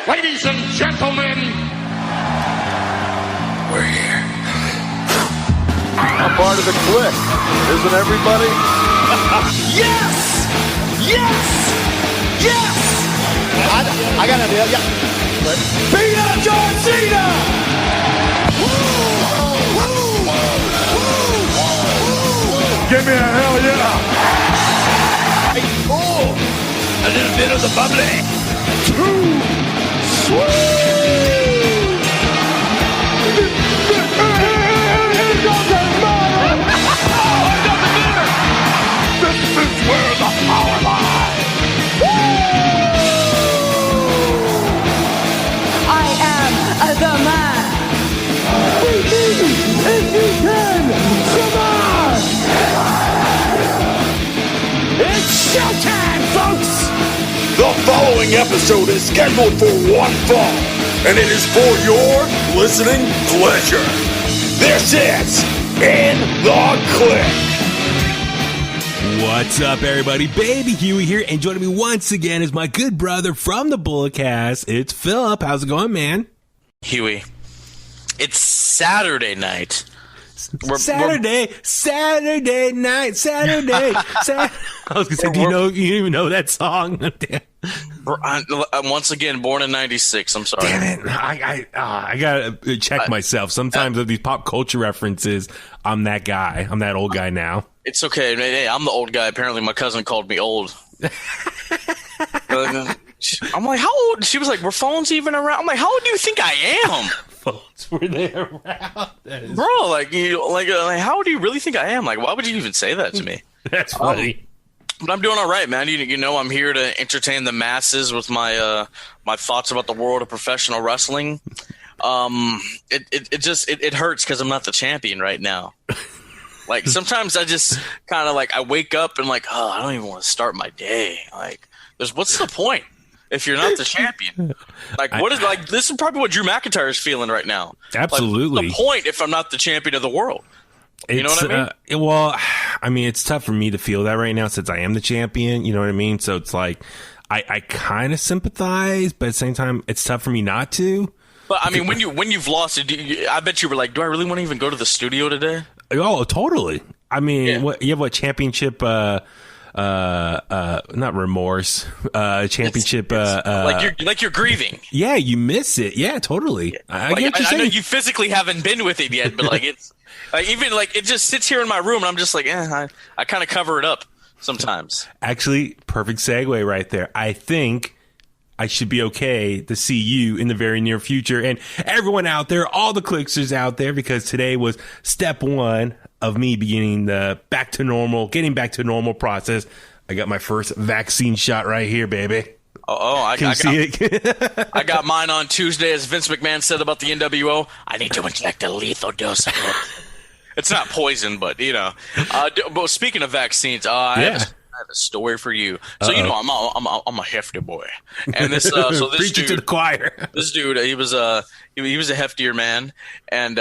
Ladies and gentlemen, we're here. I'm part of the Kliq, isn't everybody? Yes! Yes! Yes! I got an idea, yeah. Beat up John Cena! Give me a hell yeah! Oh, a little bit of the bubbly. Too sweet! This is where the power lies! I am the man. If you can survive! It's showtime, folks! The following episode is scheduled for one fall, and it is for your listening pleasure. This is In The Kliq. What's up, everybody? Baby Huey here, and joining me once again is my good brother from the Bulletcast. It's Philip. How's it going, man? Huey, it's Saturday night. Saturday night. I was gonna say, do you even know that song? Once again, born in '96. I'm sorry. Damn it! I gotta check myself. Sometimes with these pop culture references, I'm that guy. I'm that old guy now. It's okay. Hey, I'm the old guy. Apparently, my cousin called me old. I'm like, how old? She was like, were phones even around? I'm like, how old do you think I am? Phones were they around? Bro, how old do you really think I am? Like, why would you even say that to me? That's funny. But I'm doing all right, man. You know, I'm here to entertain the masses with my my thoughts about the world of professional wrestling. It hurts because I'm not the champion right now. Like, sometimes I just kind of like, I wake up and like, oh, I don't even want to start my day. Like, what's the point if you're not the champion? Like, this is probably what Drew McIntyre is feeling right now. Absolutely. Like, the point if I'm not the champion of the world. You know what I mean? Well, I mean, it's tough for me to feel that right now since I am the champion. You know what I mean? So it's like, I kind of sympathize, but at the same time, it's tough for me not to. But I mean, when you've lost it, I bet you were like, do I really want to even go to the studio today? Oh, totally. I mean, Yeah. You have what championship? Not remorse. Championship. Like you're grieving. Yeah, you miss it. Yeah, totally. I get what you're I know saying. you physically haven't been with it yet, but like it's like even like it just sits here in my room, and I'm just like, I kind of cover it up sometimes. Actually, perfect segue right there. I think I should be okay to see you in the very near future, and everyone out there, all the Kliqsters out there, because today was step one of me getting back to normal process. I got my first vaccine shot right here, baby. I See it? I got mine on Tuesday, as Vince McMahon said about the NWO. I need to inject a lethal dose of it. It's not poison, but you know. But speaking of vaccines, I have a story for you. So you know, I'm a hefty boy, and this this Preach it dude to the choir. This dude, he was a heftier man, and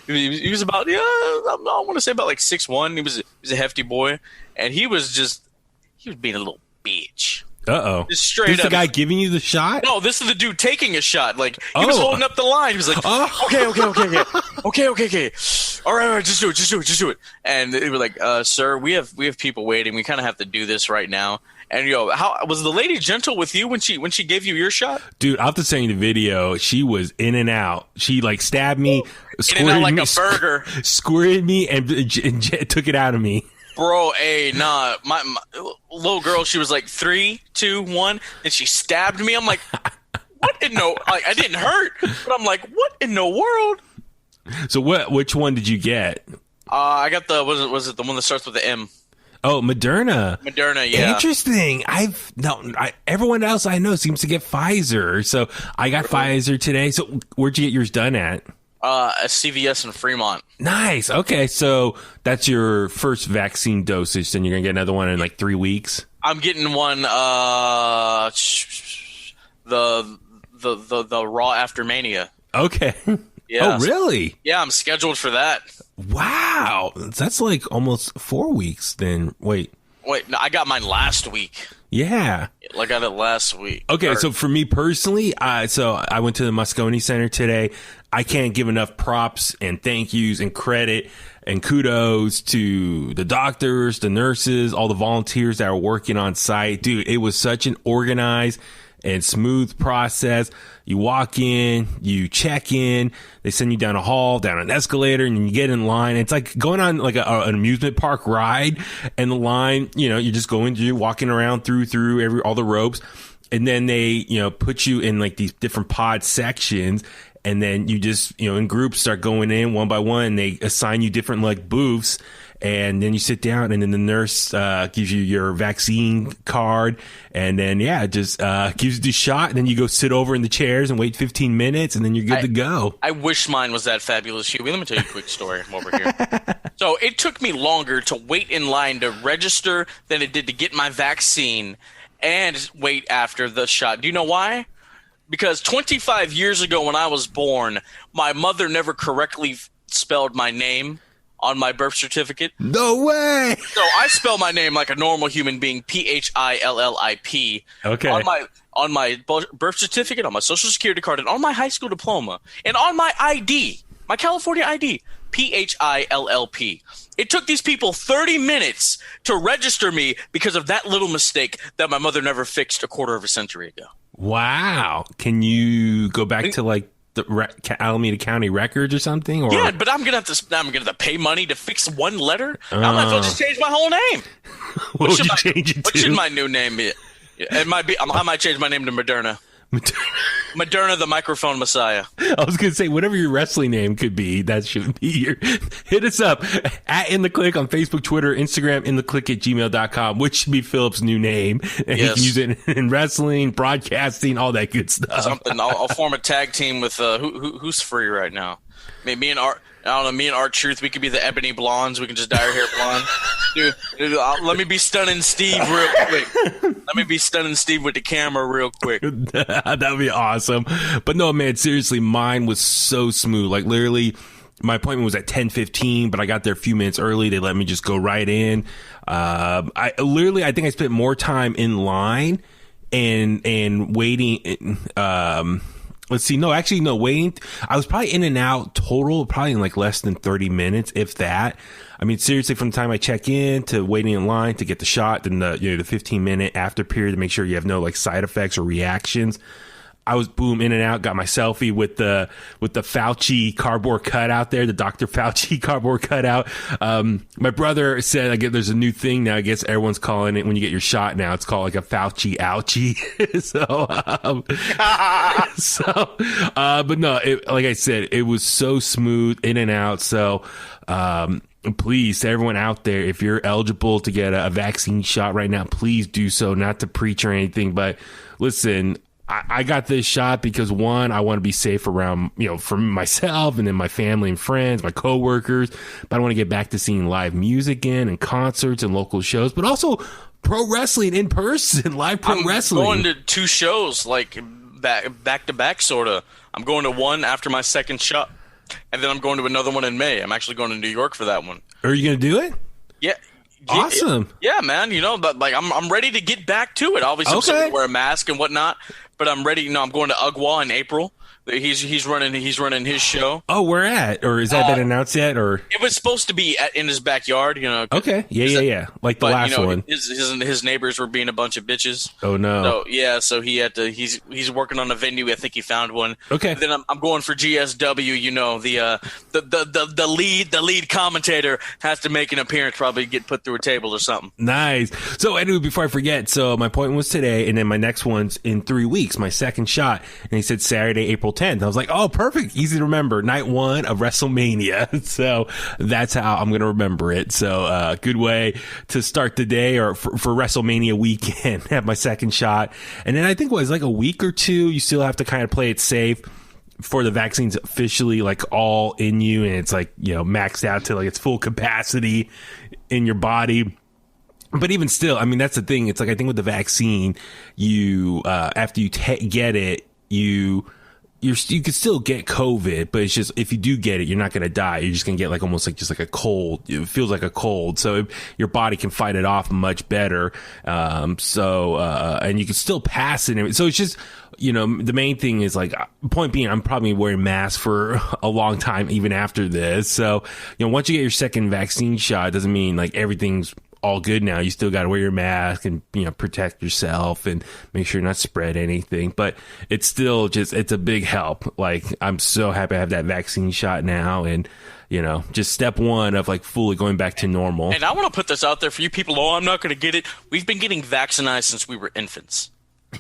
he was about I want to say about like 6'1". He was a hefty boy, and he was being a little bitch. Uh-oh. Just straight This up. the guy giving you the shot? No, this is the dude taking a shot. Like, he was holding up the line. He was like, okay. All right, just do it. And they were like, sir, we have people waiting. We kind of have to do this right now. And how was the lady gentle with you when she gave you your shot? Dude, I'll have to send you the video. She was in and out. She like stabbed me, In and out like a burger. Squirted me and took it out of me. Bro, nah. My little girl, she was like 3, 2, 1, and she stabbed me. I'm like, what in no? Like, I didn't hurt, but I'm like, what in the world? So which one did you get? I got was it the one that starts with the M? Oh, Moderna. Moderna, yeah. Interesting. Everyone else I know seems to get Pfizer, so I got Pfizer today. So where'd you get yours done at? A CVS in Fremont. Nice. Okay, so that's your first vaccine dosage. Then you're gonna get another one in like 3 weeks. I'm getting one. The Raw After Mania. Okay. Yeah. Oh, really? Yeah, I'm scheduled for that. Wow, that's like almost 4 weeks. Then wait. No, I got mine last week. Yeah. I got it last week. Okay, so for me personally, so I went to the Moscone Center today. I can't give enough props and thank yous and credit and kudos to the doctors, the nurses, all the volunteers that are working on site. Dude, it was such an organized and smooth process. You walk in, you check in, they send you down a hall, down an escalator, and you get in line. It's like going on like an amusement park ride, and the line, you're just going through, walking around through all the ropes, and then they, put you in like these different pod sections. And then you just, in groups start going in one by one, and they assign you different like booths. And then you sit down, and then the nurse gives you your vaccine card. And then, just gives you the shot. And then you go sit over in the chairs and wait 15 minutes, and then you're good to go. I wish mine was that fabulous, Huey. Let me tell you a quick story from over here. So it took me longer to wait in line to register than it did to get my vaccine and wait after the shot. Do you know why? Because 25 years ago when I was born, my mother never correctly spelled my name on my birth certificate. No way! So I spell my name like a normal human being, Phillip. Okay. On my birth certificate, on my social security card, and on my high school diploma, and on my ID, my California ID, Phillp. It took these people 30 minutes to register me because of that little mistake that my mother never fixed a quarter of a century ago. Wow. Can you go back to like the Alameda County records or something? Or? Yeah, but I'm gonna have to pay money to fix one letter. I might as well just change my whole name. What would you change it to? What should my new name be? It might be. I might change my name to Moderna. Moderna, the microphone messiah. I was going to say, whatever your wrestling name could be, that should be your... Hit us up at In The Kliq on Facebook, Twitter, Instagram, intthekliq@gmail.com, which should be Philip's new name. And he can use it in wrestling, broadcasting, all that good stuff. Something. I'll form a tag team with who's free right now. Me and Art. I don't know. Me and Art Truth. We could be the Ebony Blondes. We can just dye our hair blonde. Dude, let me be Stunning Steve real quick. Let me be Stunning Steve with the camera real quick. That would be awesome. But no, man, seriously, mine was so smooth. Like literally, my appointment was at 10:15, but I got there a few minutes early. They let me just go right in. I think I spent more time in line and waiting. Let's see. No, waiting. I was probably in and out total, probably in like less than 30 minutes, if that. I mean, seriously, from the time I check in to waiting in line to get the shot, then the 15-minute after period to make sure you have no like side effects or reactions. I was boom in and out, got my selfie with the Fauci cardboard cutout there, the Dr. Fauci cardboard cutout. My brother said, there's a new thing now. I guess everyone's calling it when you get your shot now. It's called like a Fauci ouchie. But no, like I said, it was so smooth in and out. So, please, to everyone out there, if you're eligible to get a vaccine shot right now, please do so. Not to preach or anything, but listen, I got this shot because one, I want to be safe around, for myself and then my family and friends, my coworkers, but I want to get back to seeing live music again and concerts and local shows, but also pro wrestling in person, live pro wrestling. I'm going to 2 shows, like back to back, sort of. I'm going to one after my second shot, and then I'm going to another one in May. I'm actually going to New York for that one. Are you going to do it? Yeah. Awesome. Yeah, man. But like I'm ready to get back to it. Obviously, I'm still gonna wear a mask and whatnot, but I'm ready. I'm going to Ugwa in April. He's running his show. Oh, where at? Or has that been announced yet? Or it was supposed to be in his backyard. Okay. Yeah. Like the last one. His neighbors were being a bunch of bitches. Oh no. So he had to. He's working on a venue. I think he found one. Okay. Then I'm going for GSW. The lead commentator has to make an appearance. Probably get put through a table or something. Nice. So anyway, before I forget, so my appointment was today, and then my next one's in 3 weeks. My second shot, and he said Saturday, April 10th. I was like, oh, perfect. Easy to remember. Night 1 of WrestleMania. So that's how I'm going to remember it. So good way to start the day or for WrestleMania weekend. Have my second shot. And then I think it was like a week or 2. You still have to kind of play it safe for the vaccine's officially like all in you. And it's like, maxed out to like its full capacity in your body. But even still, I mean, that's the thing. It's like, I think with the vaccine, you, after you get it, you you could still get COVID, but it's just, if you do get it, you're not going to die. You're just going to get like almost like just like a cold. It feels like a cold. So your body can fight it off much better. And you can still pass it. So it's just, the main thing is like, point being, I'm probably wearing masks for a long time, even after this. So, once you get your second vaccine shot, it doesn't mean like everything's all good now. You still got to wear your mask and, protect yourself and make sure you're not spread anything. But it's still it's a big help. Like, I'm so happy I have that vaccine shot now. And, just step one of like fully going back to normal. And I want to put this out there for you people. Oh, I'm not going to get it. We've been getting vaccinated since we were infants.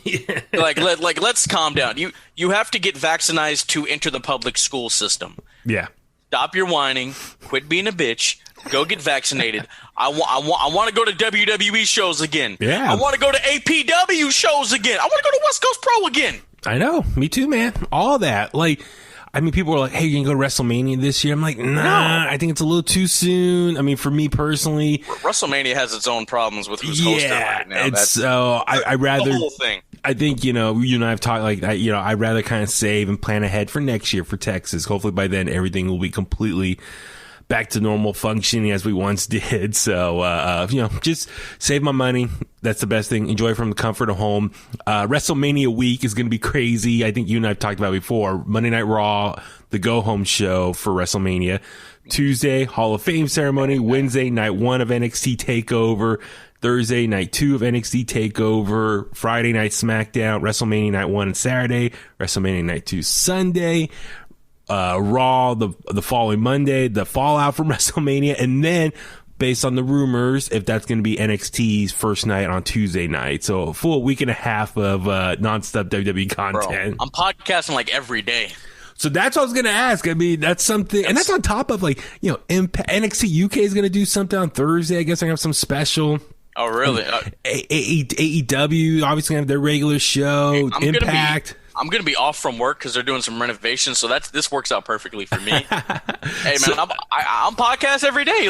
Yeah. Let's calm down. You have to get vaccinated to enter the public school system. Yeah. Stop your whining. Quit being a bitch. Go get vaccinated. I want to go to WWE shows again. Yeah. I want to go to APW shows again. I want to go to West Coast Pro again. I know. Me too, man. All that. Like, I mean, people are like, hey, you're going to go to WrestleMania this year? I'm like, nah, I think it's a little too soon. I mean, for me personally. WrestleMania has its own problems with who's hosting right now. I rather. The whole thing. I think, you and I have talked like, I'd rather kind of save and plan ahead for next year for Texas. Hopefully by then everything will be completely back to normal functioning as we once did. So, just save my money. That's the best thing. Enjoy from the comfort of home. WrestleMania week is going to be crazy. I think you and I have talked about it before. Monday Night Raw, the go-home show for WrestleMania. Tuesday, Hall of Fame ceremony. Wednesday, night 1 of NXT TakeOver. Thursday, night 2 of NXT TakeOver. Friday night SmackDown. WrestleMania night 1 and Saturday. WrestleMania night 2 Sunday. Raw the following Monday, the fallout from WrestleMania, and then based on the rumors, if that's going to be NXT's first night on Tuesday night. So a full week and a half of nonstop WWE content. Bro, I'm podcasting like every day. So that's what I was going to ask. I mean, that's something, and that's on top of like, NXT UK is going to do something on Thursday. I guess I have some special. Oh, really? AEW obviously have their regular show. Impact. I'm going to be off from work because they're doing some renovations, so this works out perfectly for me. Hey, man, I'm podcast every day.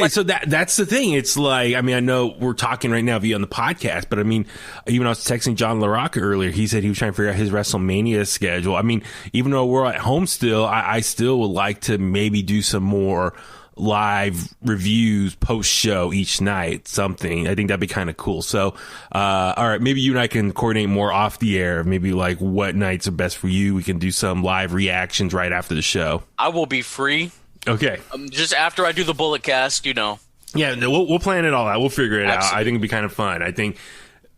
So that's the thing. It's like, I mean, I know we're talking right now via on the podcast, but I mean, even I was texting John LaRocca earlier. He said he was trying to figure out his WrestleMania schedule. I mean, even though we're at home still, I still would like to maybe do some more live reviews post show each night, something. I think that'd be kind of cool. So, all right, maybe you and I can coordinate more off the air. Maybe like what nights are best for you. We can do some live reactions right after the show. I will be free. Okay. Just after I do the bullet cast, Yeah, we'll plan it all out. We'll figure it out. I think it'd be kind of fun. I think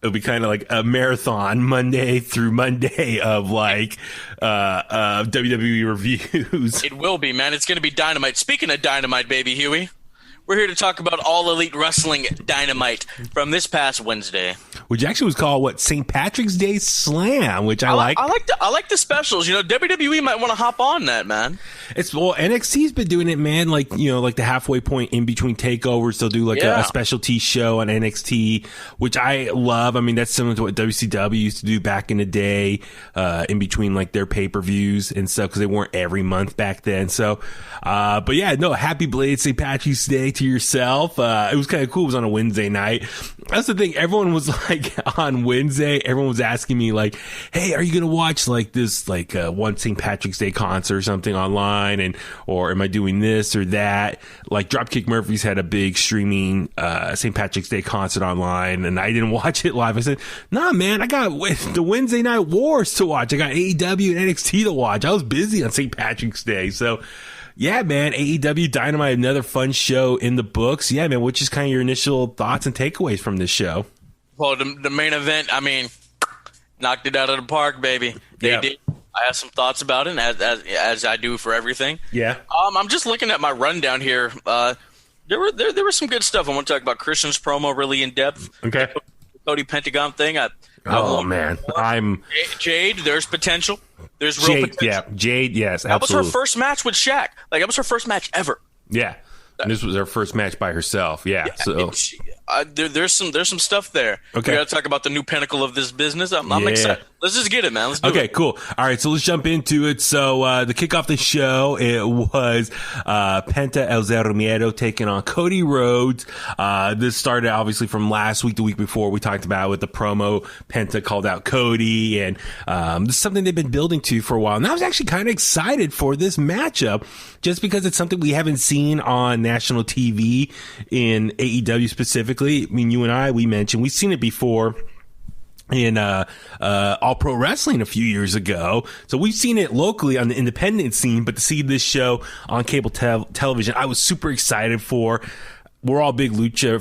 it'll be kind of like a marathon Monday through Monday of like WWE reviews. It will be, man. It's going to be Dynamite. Speaking of Dynamite, baby Huey, we're here to talk about All Elite Wrestling Dynamite from this past Wednesday, which actually was called St. Patrick's Day Slam, which I like. I like the specials. WWE might want to hop on that, man. NXT's been doing it, man. Like the halfway point in between takeovers, they'll do a specialty show on NXT, which I love. I mean, that's similar to what WCW used to do back in the day, in between like their pay-per-views and stuff, because they weren't every month back then. So, but yeah, no, happy belated St. Patrick's Day to yourself. It was kind of cool. It was on a Wednesday night. That's the thing. Everyone was like on Wednesday. Everyone was asking me like, "Hey, are you gonna watch like this one St. Patrick's Day concert or something online, or am I doing this or that?" Like Dropkick Murphys had a big streaming St. Patrick's Day concert online, and I didn't watch it live. I said, "Nah, man, I got the Wednesday Night Wars to watch. I got AEW and NXT to watch. I was busy on St. Patrick's Day." So, yeah, man, AEW Dynamite, another fun show in the books. Yeah, man, what's just kind of your initial thoughts and takeaways from this show? Well, the main event, I mean, knocked it out of the park, baby. They did. I have some thoughts about it, as I do for everything. Yeah. I'm just looking at my rundown here. There was some good stuff. I want to talk about Christian's promo really in depth. Okay. The Cody Pentagon thing. Man, Jade. There's potential. There's real potential. Yeah, Jade. Yes, absolutely. That was her first match with Shaq. Like, that was her first match ever. Yeah. And this was her first match by herself. Yeah. So there's some stuff there. Okay. We got to talk about the new pinnacle of this business. I'm excited. Let's just get it, man. Let's do it. Okay, cool. All right, so let's jump into it. So to kick off the show, it was Penta El Zero Miedo taking on Cody Rhodes. This started obviously from last week, the week before. We talked about with the promo. Penta called out Cody, and this is something they've been building to for a while. And I was actually kind of excited for this matchup just because it's something we haven't seen on national TV in AEW specifically. I mean, you and I, we've seen it before in All Pro Wrestling a few years ago. So we've seen it locally on the independent scene, but to see this show on cable television, I was super excited for. We're all big Lucha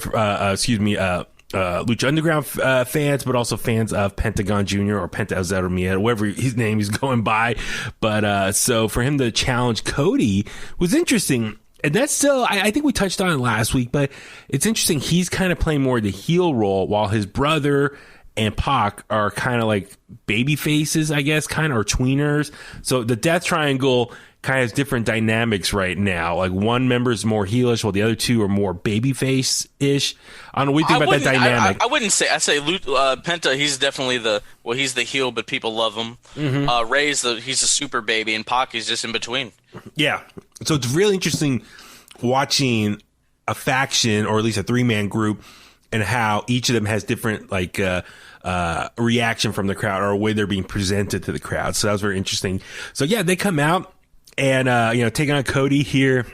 Underground fans, but also fans of Pentagon Jr. or Penta El Zero Miedo, whatever his name is going by. But so for him to challenge Cody was interesting. And that's still, I think we touched on it last week, but it's interesting. He's kind of playing more the heel role while his brother and Pac are kind of like baby faces, I guess, kind of, or tweeners. So the Death Triangle kind of has different dynamics right now. Like one member is more heelish while the other two are more baby face-ish. I don't know what you think about that dynamic. I wouldn't say, Penta, he's definitely he's the heel, but people love him. Mm-hmm. Ray's he's a super baby, and Pac is just in between. Yeah. So it's really interesting watching a faction, or at least a 3-man group, and how each of them has different reaction from the crowd, or a way they're being presented to the crowd. So that was very interesting. So yeah, they come out and taking on Cody here.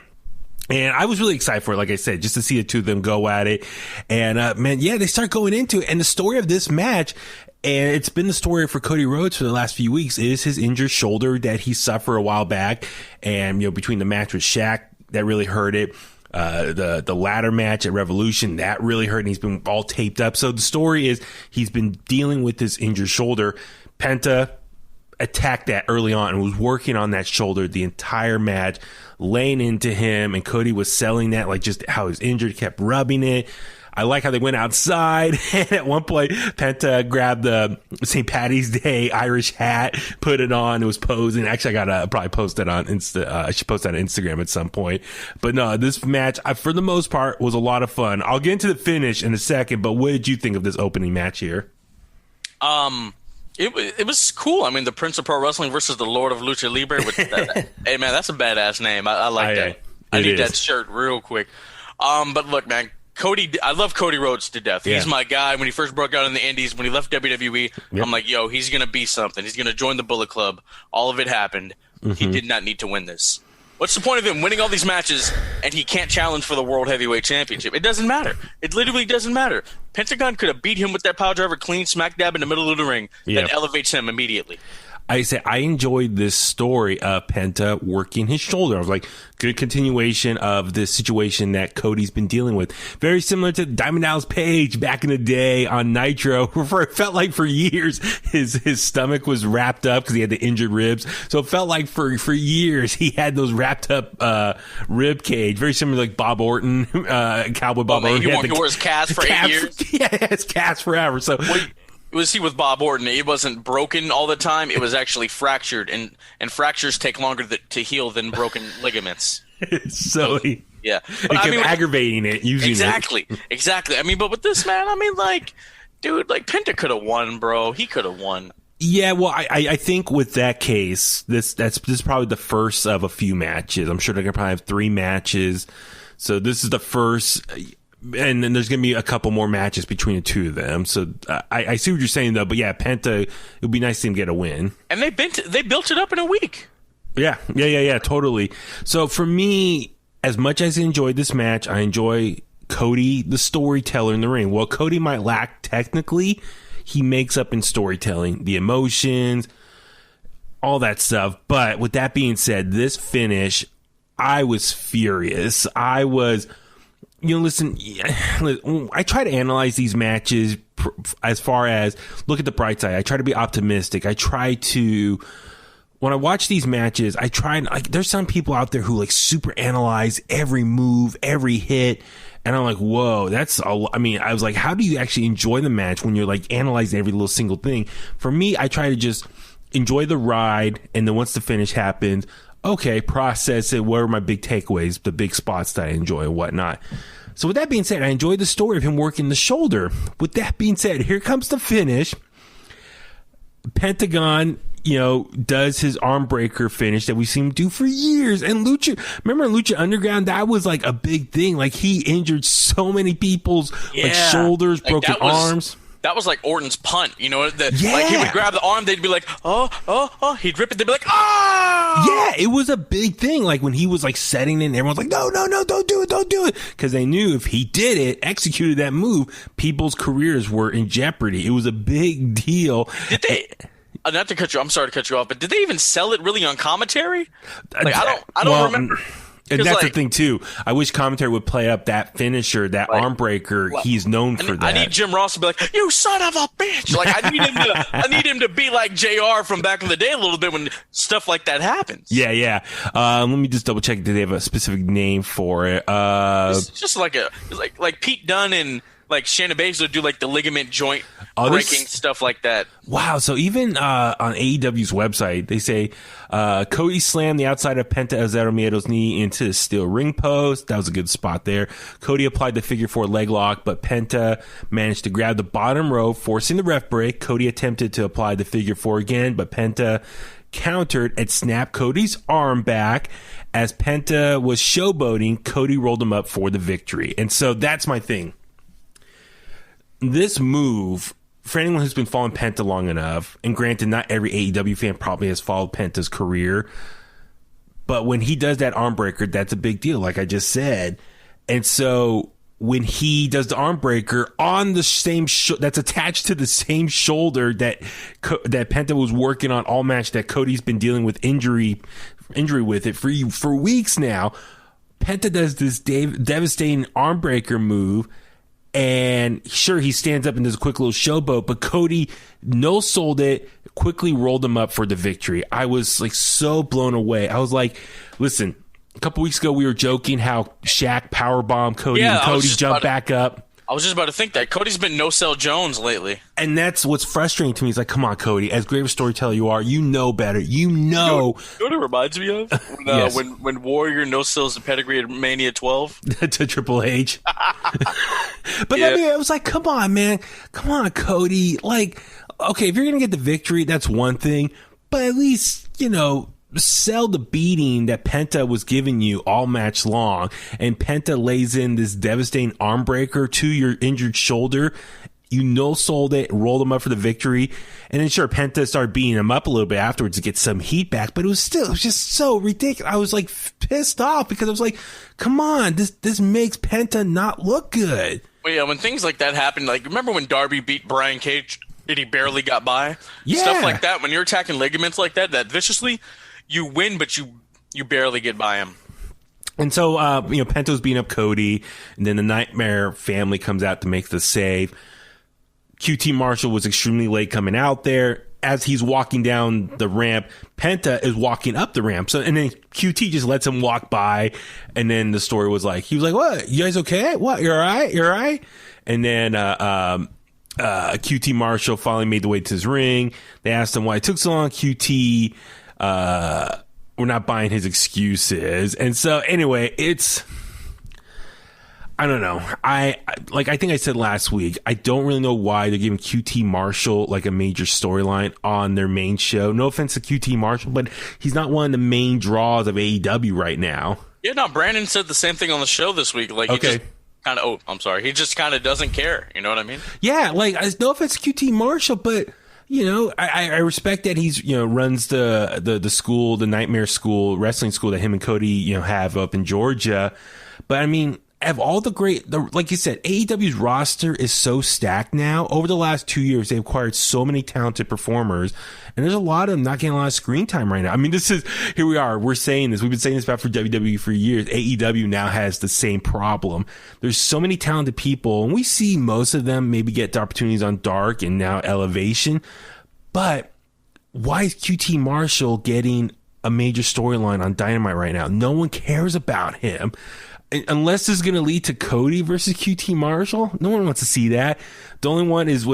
And I was really excited for it, like I said, just to see the two of them go at it. And they start going into it. And the story of this match, and it's been the story for Cody Rhodes for the last few weeks, is his injured shoulder that he suffered a while back. And between the match with Shaq, that really hurt it. The ladder match at Revolution, that really hurt, and he's been all taped up. So the story is he's been dealing with this injured shoulder. Penta attacked that early on and was working on that shoulder the entire match, laying into him, and Cody was selling that, like just how he's injured, kept rubbing it. I like how they went outside, and at one point, Penta grabbed the St. Patty's Day Irish hat, put it on, it was posing. Actually, I gotta probably post that on I should post that on Instagram at some point. But no, this match, for the most part, was a lot of fun. I'll get into the finish in a second, but what did you think of this opening match here? It was cool. I mean, the Prince of Pro Wrestling versus the Lord of Lucha Libre. Hey, man, that's a badass name. I like that. I need that shirt real quick. But look, man, I love Cody Rhodes to death. Yeah. He's my guy. When he first broke out in the Indies, when he left WWE, I'm like, yo, he's going to be something. He's going to join the Bullet Club. All of it happened. Mm-hmm. He did not need to win this. What's the point of him winning all these matches and he can't challenge for the World Heavyweight Championship? It doesn't matter. It literally doesn't matter. Pentagon could have beat him with that power driver clean smack dab in the middle of the ring. That elevates him immediately. I enjoyed this story of Penta working his shoulder. I was like, good continuation of this situation that Cody's been dealing with. Very similar to Diamond Dallas Page back in the day on Nitro, where it felt like for years his stomach was wrapped up because he had the injured ribs. So it felt like for years he had those wrapped up rib cage. Very similar to like Bob Orton, Cowboy Bob Orton. He wore his cast for 8 years? Yeah, his cast forever. So. Was he with Bob Orton? It wasn't broken all the time. It was actually fractured, and fractures take longer to heal than broken ligaments. So yeah, but it kept aggravating it. Exactly. I mean, but with this man, I mean, like, dude, like Penta could have won, bro. He could have won. Yeah, well, I think with that case, this is probably the first of a few matches. I'm sure they're gonna probably have 3 matches. So this is the first. And then there's going to be a couple more matches between the two of them. So I see what you're saying, though. But yeah, Penta, it would be nice to see him get a win. And they built it up in a week. Yeah, totally. So for me, as much as I enjoyed this match, I enjoy Cody, the storyteller in the ring. Well, Cody might lack technically. He makes up in storytelling, the emotions, all that stuff. But with that being said, this finish, I was furious. I was... listen, I try to analyze these matches as far as look at the bright side. I try to be optimistic. I try to, when I watch these matches, there's some people out there who like super analyze every move, every hit. And I'm like, whoa, I was like, how do you actually enjoy the match when you're like analyzing every little single thing? For me, I try to just enjoy the ride. And then once the finish happens, okay, process it. What are my big takeaways, the big spots that I enjoy and whatnot? So with that being said, I enjoyed the story of him working the shoulder. With that being said, here comes the finish. Pentagon, does his arm breaker finish that we've seen him do for years. And remember Lucha Underground? That was like a big thing. Like he injured so many people's like shoulders, broken arms. That was like Orton's punt, like he would grab the arm, they'd be like, oh, he'd rip it, they'd be like, oh! Yeah, it was a big thing. Like when he was like setting it, and everyone's like, no, don't do it. Because they knew if he did it, executed that move, people's careers were in jeopardy. It was a big deal. Did they... Not to cut you, I'm sorry to cut you off, but did they even sell it really on commentary? Like I don't remember. And that's the thing too. I wish commentary would play up that finisher, that arm breaker. He's known for that. I need Jim Ross to be like, "You son of a bitch!" Like I need him to be like JR from back in the day a little bit when stuff like that happens. Yeah. Let me just double check. Do they have a specific name for it? It's just like Pete Dunne and like Shayna Baszler do like the ligament joint breaking stuff like that. Wow. So even on AEW's website, they say Cody slammed the outside of Penta Azero Miedo's knee into the steel ring post. That was a good spot there. Cody applied the figure 4 leg lock, but Penta managed to grab the bottom rope, forcing the ref break. Cody attempted to apply the figure 4 again, but Penta countered and snapped Cody's arm back. As Penta was showboating, Cody rolled him up for the victory. And so that's my thing. This move, for anyone who's been following Penta long enough, and granted, not every AEW fan probably has followed Penta's career, but when he does that arm breaker, that's a big deal, like I just said. And so when he does the arm breaker on the same that's attached to the same shoulder that Penta was working on all match, that Cody's been dealing with injury with it for weeks now, Penta does this devastating arm breaker move. And sure, he stands up and does a quick little showboat, but Cody no-sold it, quickly rolled him up for the victory. I was like so blown away. I was like, listen, a couple weeks ago we were joking how Shaq powerbombed Cody and Cody jumped back up. I was just about to think that Cody's been no-sell Jones lately. And that's what's frustrating to me. It's like, come on, Cody, as great of a storyteller you are, you know better. You know what it reminds me of? Yes. When Warrior no-sells the pedigree at Mania 12. To Triple H. But I mean, I was like, come on, man. Come on, Cody. Like, okay, if you're going to get the victory, that's one thing. But at least, sell the beating that Penta was giving you all match long. And Penta lays in this devastating arm breaker to your injured shoulder. You no-sold it, rolled him up for the victory. And then sure, Penta started beating him up a little bit afterwards to get some heat back. But it was just so ridiculous. I was like pissed off because I was like, come on, this makes Penta not look good. Well, yeah, when things like that happen, like remember when Darby beat Brian Cage and he barely got by? Yeah. Stuff like that. When you're attacking ligaments like that viciously, you win, but you barely get by him. And so, Pento's beating up Cody, and then the Nightmare family comes out to make the save. QT Marshall was extremely late coming out there. As he's walking down the ramp, Penta is walking up the ramp. And then QT just lets him walk by. And then the story was like, he was like, what? You guys okay? What? You're all right? You're all right? And then, QT Marshall finally made the way to his ring. They asked him why it took so long. QT, we're not buying his excuses. And so anyway, I don't know. I think I said last week, I don't really know why they're giving QT Marshall like a major storyline on their main show. No offense to QT Marshall, but he's not one of the main draws of AEW right now. Yeah, no, Brandon said the same thing on the show this week. Like, okay. I'm sorry. He just kind of doesn't care. You know what I mean? Yeah, like, no offense to QT Marshall, but I respect that he's, runs the school, the Nightmare School, wrestling school that him and Cody, have up in Georgia. But I mean, of all like you said, AEW's roster is so stacked now. Over the last 2 years, they've acquired so many talented performers, and there's a lot of them not getting a lot of screen time right now. I mean, here we are. We're saying this. We've been saying this about for WWE for years. AEW now has the same problem. There's so many talented people, and we see most of them maybe get the opportunities on Dark and now Elevation. But why is QT Marshall getting a major storyline on Dynamite right now? No one cares about him. unless this is going to lead to Cody versus QT Marshall, no one wants to see that. The only one was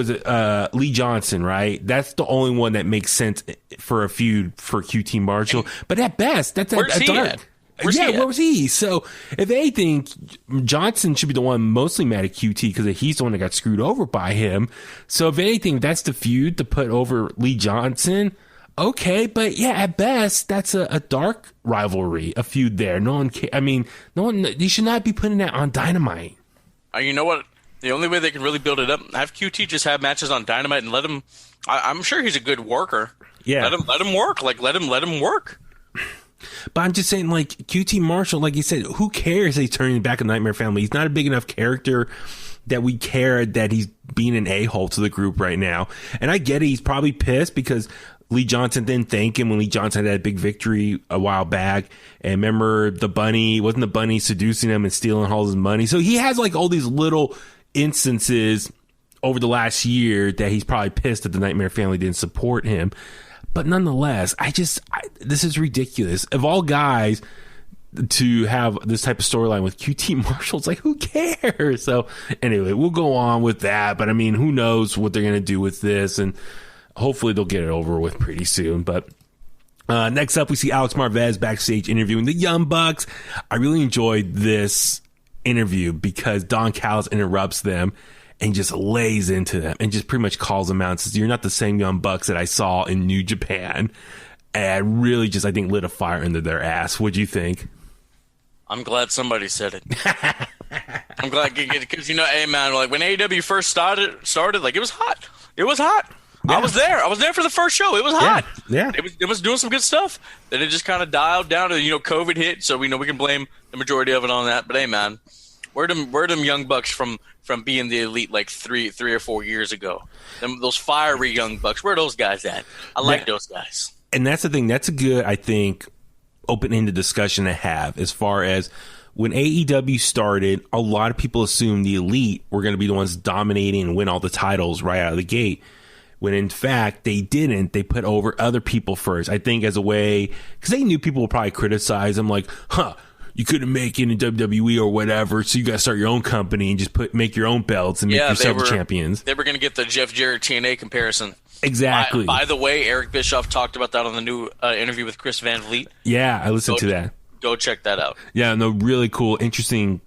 Lee Johnson, right? That's the only one that makes sense for a feud for QT Marshall. But at best, that's Where's he dark. at? Where was he? So, if anything, Johnson should be the one mostly mad at QT because he's the one that got screwed over by him. So, if anything, that's the feud to put over Lee Johnson. Okay, but yeah, at best, that's a dark rivalry, a feud there. No one, you should not be putting that on Dynamite. You know what? The only way they can really build it up, have QT just have matches on Dynamite and let him. I'm sure he's a good worker. Yeah, let him work. Like let him work. But I'm just saying, like, QT Marshall, like you said, who cares that he's turning back a Nightmare Family? He's not a big enough character that we care that he's being an a-hole to the group right now. And I get it. He's probably pissed because Lee Johnson didn't thank him when Lee Johnson had a big victory a while back. And remember, wasn't the bunny seducing him and stealing all his money? So he has, like, all these little instances over the last year that he's probably pissed that the Nightmare Family didn't support him. But nonetheless, this is ridiculous. Of all guys to have this type of storyline with QT Marshall, it's like, who cares? So anyway, we'll go on with that. But I mean, who knows what they're going to do with this? And hopefully they'll get it over with pretty soon. But next up, we see Alex Marvez backstage interviewing the Young Bucks. I really enjoyed this interview because Don Callis interrupts them and just lays into them and just pretty much calls them out and says, you're not the same Young Bucks that I saw in New Japan. And really just, I think, lit a fire under their ass. What'd you think? I'm glad somebody said it. I'm glad because, hey, man, like when AEW first started, like it was hot. It was hot. Yeah. I was there for the first show. It was hot. Yeah. It was doing some good stuff. Then it just kind of dialed down to, COVID hit. So we know we can blame the majority of it on that. But hey, man, where them Young Bucks from being the Elite like three or 4 years ago? Those fiery Young Bucks. Where are those guys at? I like those guys. And that's the thing. That's a good, I think, open-ended discussion to have as far as when AEW started, a lot of people assumed the Elite were going to be the ones dominating and win all the titles right out of the gate. When in fact, they didn't. They put over other people first. I think as a way, because they knew people would probably criticize them like, you couldn't make it in WWE or whatever, so you got to start your own company and just make your own belts and make yourself champions. They were going to get the Jeff Jarrett TNA comparison. Exactly. By the way, Eric Bischoff talked about that on the new interview with Chris Van Vliet. Yeah, I listened to that. Go check that out. Yeah, no, really cool, interesting.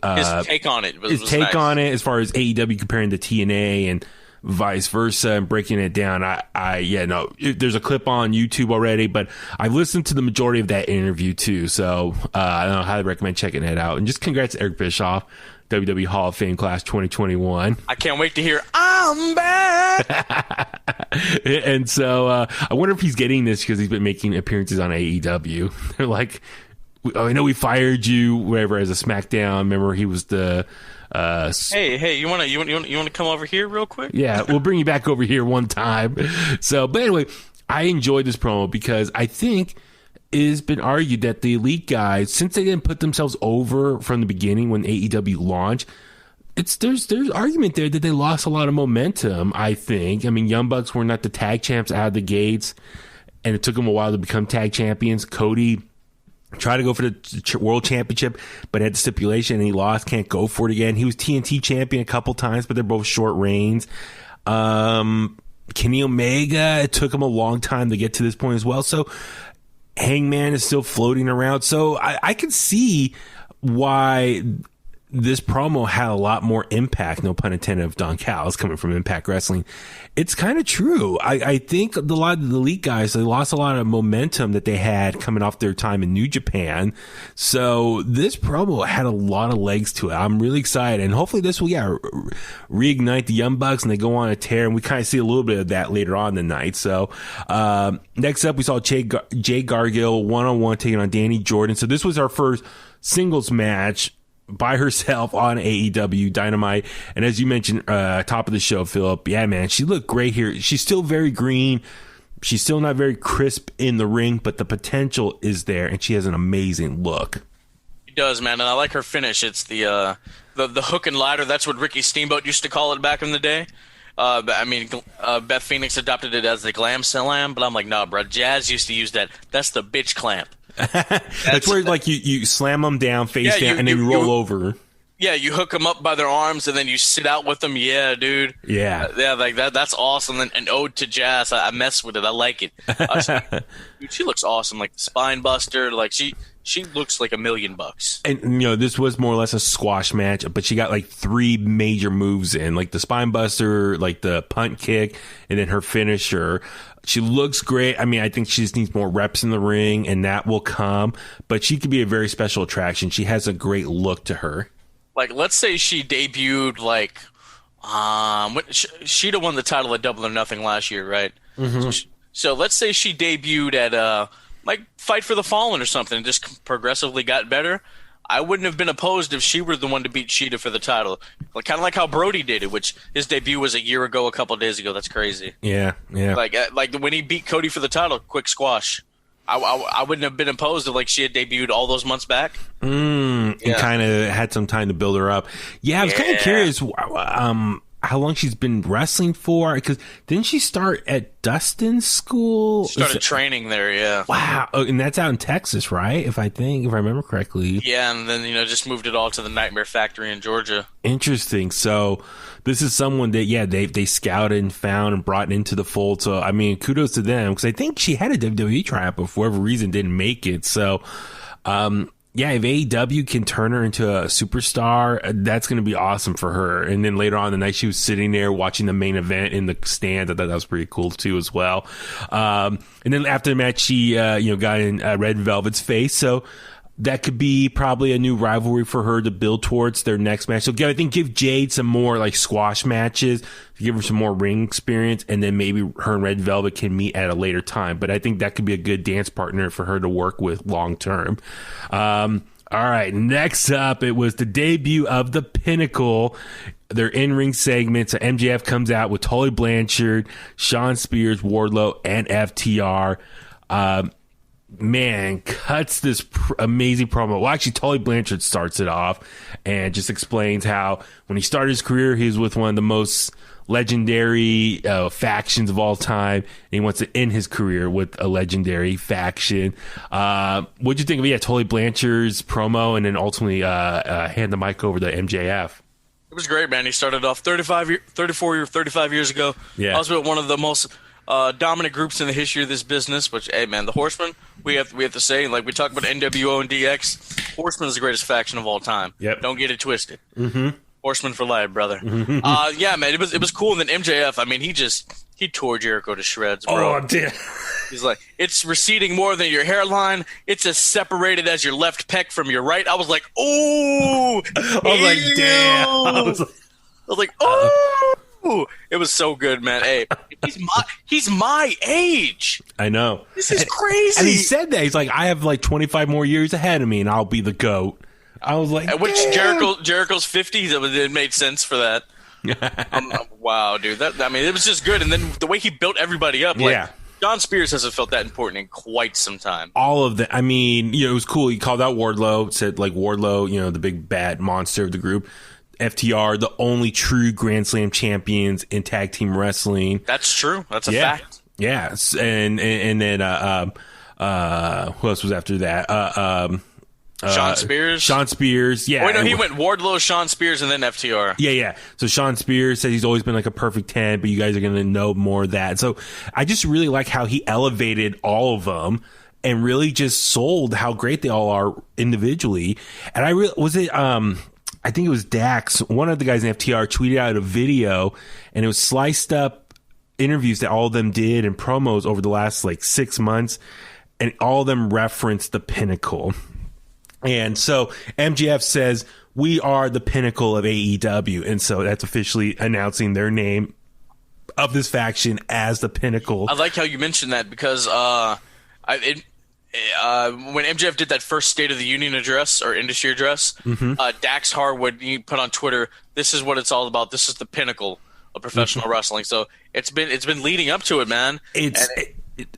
His take on it. His take nice. On it as far as AEW comparing to TNA and vice versa and breaking it down. There's a clip on YouTube already, but I've listened to the majority of that interview too. So I highly recommend checking it out. And just congrats to Eric Bischoff, WWE Hall of Fame class 2021. I can't wait to hear I'm back. And so I wonder if he's getting this because he's been making appearances on AEW. They're like, I know we fired you, whatever, as a SmackDown. Remember, he was the. Hey, you want to come over here real quick? Yeah, we'll bring you back over here one time. So, but anyway, I enjoyed this promo because I think it has been argued that the Elite guys, since they didn't put themselves over from the beginning when AEW launched, there's argument there that they lost a lot of momentum. I think. I mean, Young Bucks were not the tag champs out of the gates, and it took them a while to become tag champions. Cody tried to go for the world championship, but had the stipulation and he lost, can't go for it again. He was TNT champion a couple times, but they're both short reigns. Kenny Omega, it took him a long time to get to this point as well. So Hangman is still floating around. So I can see why this promo had a lot more impact, no pun intended, of Don Callis coming from Impact Wrestling. It's kind of true. I think a lot of the Elite guys, they lost a lot of momentum that they had coming off their time in New Japan. So this promo had a lot of legs to it. I'm really excited. And hopefully this will, reignite the Young Bucks and they go on a tear. And we kind of see a little bit of that later on in the night. So next up, we saw Jay Gargill one-on-one taking on Danny Jordan. So this was our first singles match by herself on AEW Dynamite. And as you mentioned, top of the show, Philip, yeah, man, she looked great here. She's still very green. She's still not very crisp in the ring, but the potential is there, and she has an amazing look. She does, man, and I like her finish. It's the hook and ladder. That's what Ricky Steamboat used to call it back in the day. Beth Phoenix adopted it as the glam slam, but I'm like, nah, bro. Jazz used to use that. That's the bitch clamp. That's where like you slam them down face down and then you roll over. Yeah, you hook them up by their arms and then you sit out with them. Yeah, dude. Yeah. Yeah, like that. That's awesome. And an ode to Jazz. I mess with it. I like it. She looks awesome. Like the spine buster. Like she looks like $1 million. And this was more or less a squash match, but she got like 3 major moves in, like the spine buster, like the punt kick, and then her finisher. She looks great. I mean, I think she just needs more reps in the ring, and that will come. But she could be a very special attraction. She has a great look to her. Like, let's say she debuted like, She'd have won the title at Double or Nothing last year, right? Mm-hmm. So let's say she debuted at like Fight for the Fallen or something, and just progressively got better. I wouldn't have been opposed if she were the one to beat Sheeta for the title, like kind of like how Brody did it, which his debut was a year ago, a couple of days ago. That's crazy. Yeah. Like when he beat Cody for the title, quick squash. I wouldn't have been opposed if like she had debuted all those months back. And kind of had some time to build her up. Yeah, I was kind of curious how long she's been wrestling for, because didn't she start at Dustin's school? She started training there, yeah. Wow. Oh, and that's out in Texas, right? If I remember correctly. Yeah, and then just moved it all to the Nightmare Factory in Georgia. Interesting. So this is someone that they scouted and found and brought into the fold. So I mean, kudos to them, because I think she had a WWE tryout, but for whatever reason didn't make it. So if AEW can turn her into a superstar, that's going to be awesome for her. And then later on in the night, she was sitting there watching the main event in the stand. I thought that was pretty cool too as well. And then after the match, she got in Red Velvet's face. So that could be probably a new rivalry for her to build towards their next match. So I think give Jade some more like squash matches, give her some more ring experience, and then maybe her and Red Velvet can meet at a later time. But I think that could be a good dance partner for her to work with long term. All right, next up, it was the debut of the Pinnacle. Their in-ring segment. So MJF comes out with Tully Blanchard, Shawn Spears, Wardlow, and FTR. Man, cuts this amazing promo. Well, actually, Tully Blanchard starts it off and just explains how when he started his career, he was with one of the most legendary factions of all time, and he wants to end his career with a legendary faction. What'd you think of Tully Blanchard's promo, and then ultimately hand the mic over to MJF? It was great, man. He started off 35 years ago. Yeah. I was with one of the most dominant groups in the history of this business, which, hey, man, the Horsemen, we have to say, like we talk about NWO and DX, Horsemen is the greatest faction of all time. Yep. Don't get it twisted. Mm-hmm. Horsemen for life, brother. Yeah, man, it was cool. And then MJF, I mean, he tore Jericho to shreds, bro. Oh, damn. He's like, it's receding more than your hairline. It's as separated as your left pec from your right. I was like, oh. I was like, damn. I was like, oh. It was so good, man. Hey, he's my age. I know. This is crazy. And he said that. He's like, I have like 25 more years ahead of me, and I'll be the GOAT. I was like, which Jericho's 50. It made sense for that. Wow, dude. It was just good. And then the way he built everybody up, like, Shawn Spears hasn't felt that important in quite some time. All of that. I mean, it was cool. He called out Wardlow, said like Wardlow, the big bad monster of the group. FTR, the only true Grand Slam champions in tag team wrestling. That's true. That's a fact. Yes, and then who else was after that? Shawn Spears. Shawn Spears. Yeah. Wait, no, he went Wardlow, Shawn Spears, and then FTR. Yeah. So Shawn Spears said he's always been like a perfect 10, but you guys are going to know more of that. So I just really like how he elevated all of them and really just sold how great they all are individually. And I think it was Dax, one of the guys in FTR, tweeted out a video, and it was sliced up interviews that all of them did and promos over the last like 6 months, and all of them referenced the Pinnacle. And so MJF says, we are the Pinnacle of AEW. And so that's officially announcing their name of this faction as the Pinnacle. I like how you mentioned that, because when MJF did that first State of the Union address or industry address, Dax Harwood, he put on Twitter, this is what it's all about. This is the pinnacle of professional wrestling. So it's been leading up to it, man.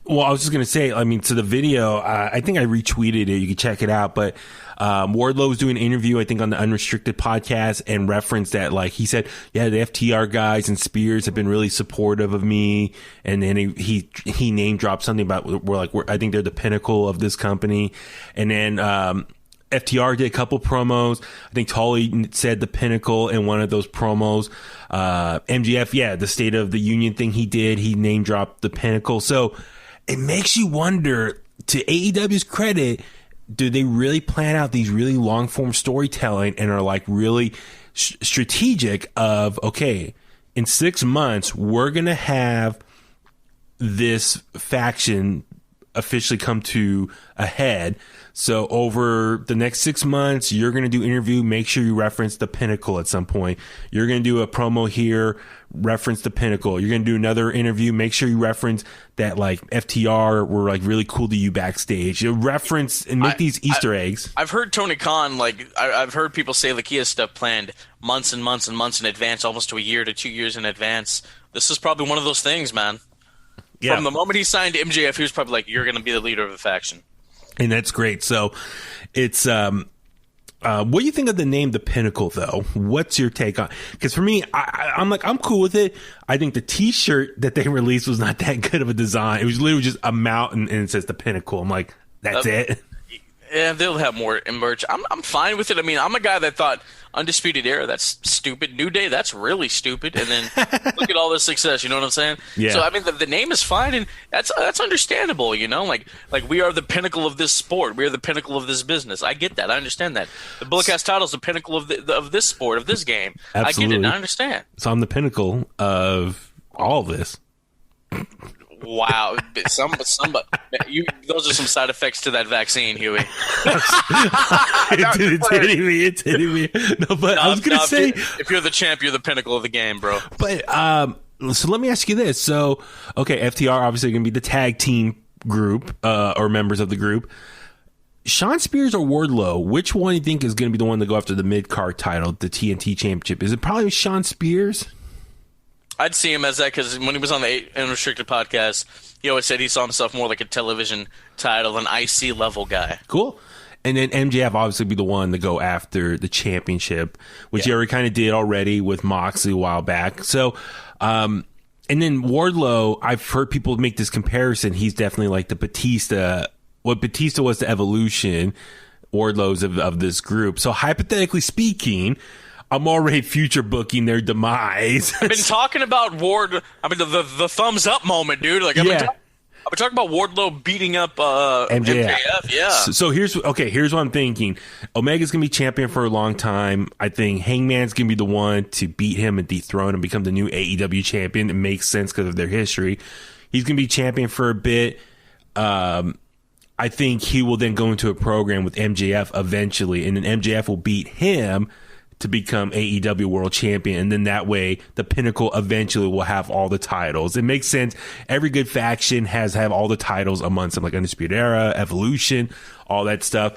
Well, I was just going to say, I mean, to the video, I think I retweeted it. You can check it out. But Wardlow was doing an interview, I think, on the Unrestricted podcast and referenced that, like, he said, yeah, the FTR guys and Spears have been really supportive of me. And then he name dropped something about, I think they're the pinnacle of this company. And then FTR did a couple promos. I think Tully said the pinnacle in one of those promos. MJF, yeah, the State of the Union thing he did, he name dropped the pinnacle. So it makes you wonder, to AEW's credit, do they really plan out these really long form storytelling and are like really strategic of, okay, in 6 months, we're going to have this faction officially come to a head. So over the next 6 months, you're going to do interview. Make sure you reference the pinnacle at some point. You're going to do a promo here, reference the pinnacle. You're going to do another interview. Make sure you reference that, like, FTR were like really cool to you backstage. You reference and make these Easter eggs. I've heard Tony Khan, like, I've heard people say like he has stuff planned months and months and months in advance, almost to a year to 2 years in advance. This is probably one of those things, man. Yeah. From the moment he signed MJF, he was probably like, you're going to be the leader of the faction. And that's great. So it's, what do you think of the name The Pinnacle, though? What's your take on? Because for me, I'm cool with it. I think the T-shirt that they released was not that good of a design. It was literally just a mountain and it says The Pinnacle. I'm like, that's it. Yeah, they'll have more in merch. I'm fine with it. I mean, I'm a guy that thought Undisputed Era, that's stupid. New Day, that's really stupid. And then look at all this success. You know what I'm saying? Yeah. So I mean, the name is fine, and that's understandable. You know, like we are the pinnacle of this sport. We are the pinnacle of this business. I get that. I understand that. The Bulletcast title is the pinnacle of this sport, of this game. Absolutely. I get it. I understand. So I'm the pinnacle of all of this. Wow, somebody, those are some side effects to that vaccine, Huey. It's hitting me. No, but I was gonna say, if you're the champ, you're the pinnacle of the game, bro. But so let me ask you this: so, okay, FTR obviously gonna be the tag team group or members of the group. Shawn Spears or Wardlow, which one do you think is going to be the one to go after the mid-card title, the TNT Championship? Is it probably Shawn Spears? I'd see him as that because when he was on the Unrestricted podcast, he always said he saw himself more like a television title, an IC level guy. Cool. And then MJF obviously be the one to go after the championship, which he already kind of did already with Moxley a while back. So, and then Wardlow, I've heard people make this comparison. He's definitely like the Batista. What Batista was the Evolution, Wardlow's of this group. So hypothetically speaking, I'm already future booking their demise. I've been talking about Ward. I mean, the thumbs up moment, dude. Like, I've been talking about Wardlow beating up MJF. Yeah. So here's what I'm thinking. Omega's gonna be champion for a long time. I think Hangman's gonna be the one to beat him and dethrone and become the new AEW champion. It makes sense because of their history. He's gonna be champion for a bit. I think he will then go into a program with MJF eventually, and then MJF will beat him to become AEW World Champion, and then that way the Pinnacle eventually will have all the titles. It makes sense. Every good faction have all the titles amongst them, like Undisputed Era, Evolution, all that stuff.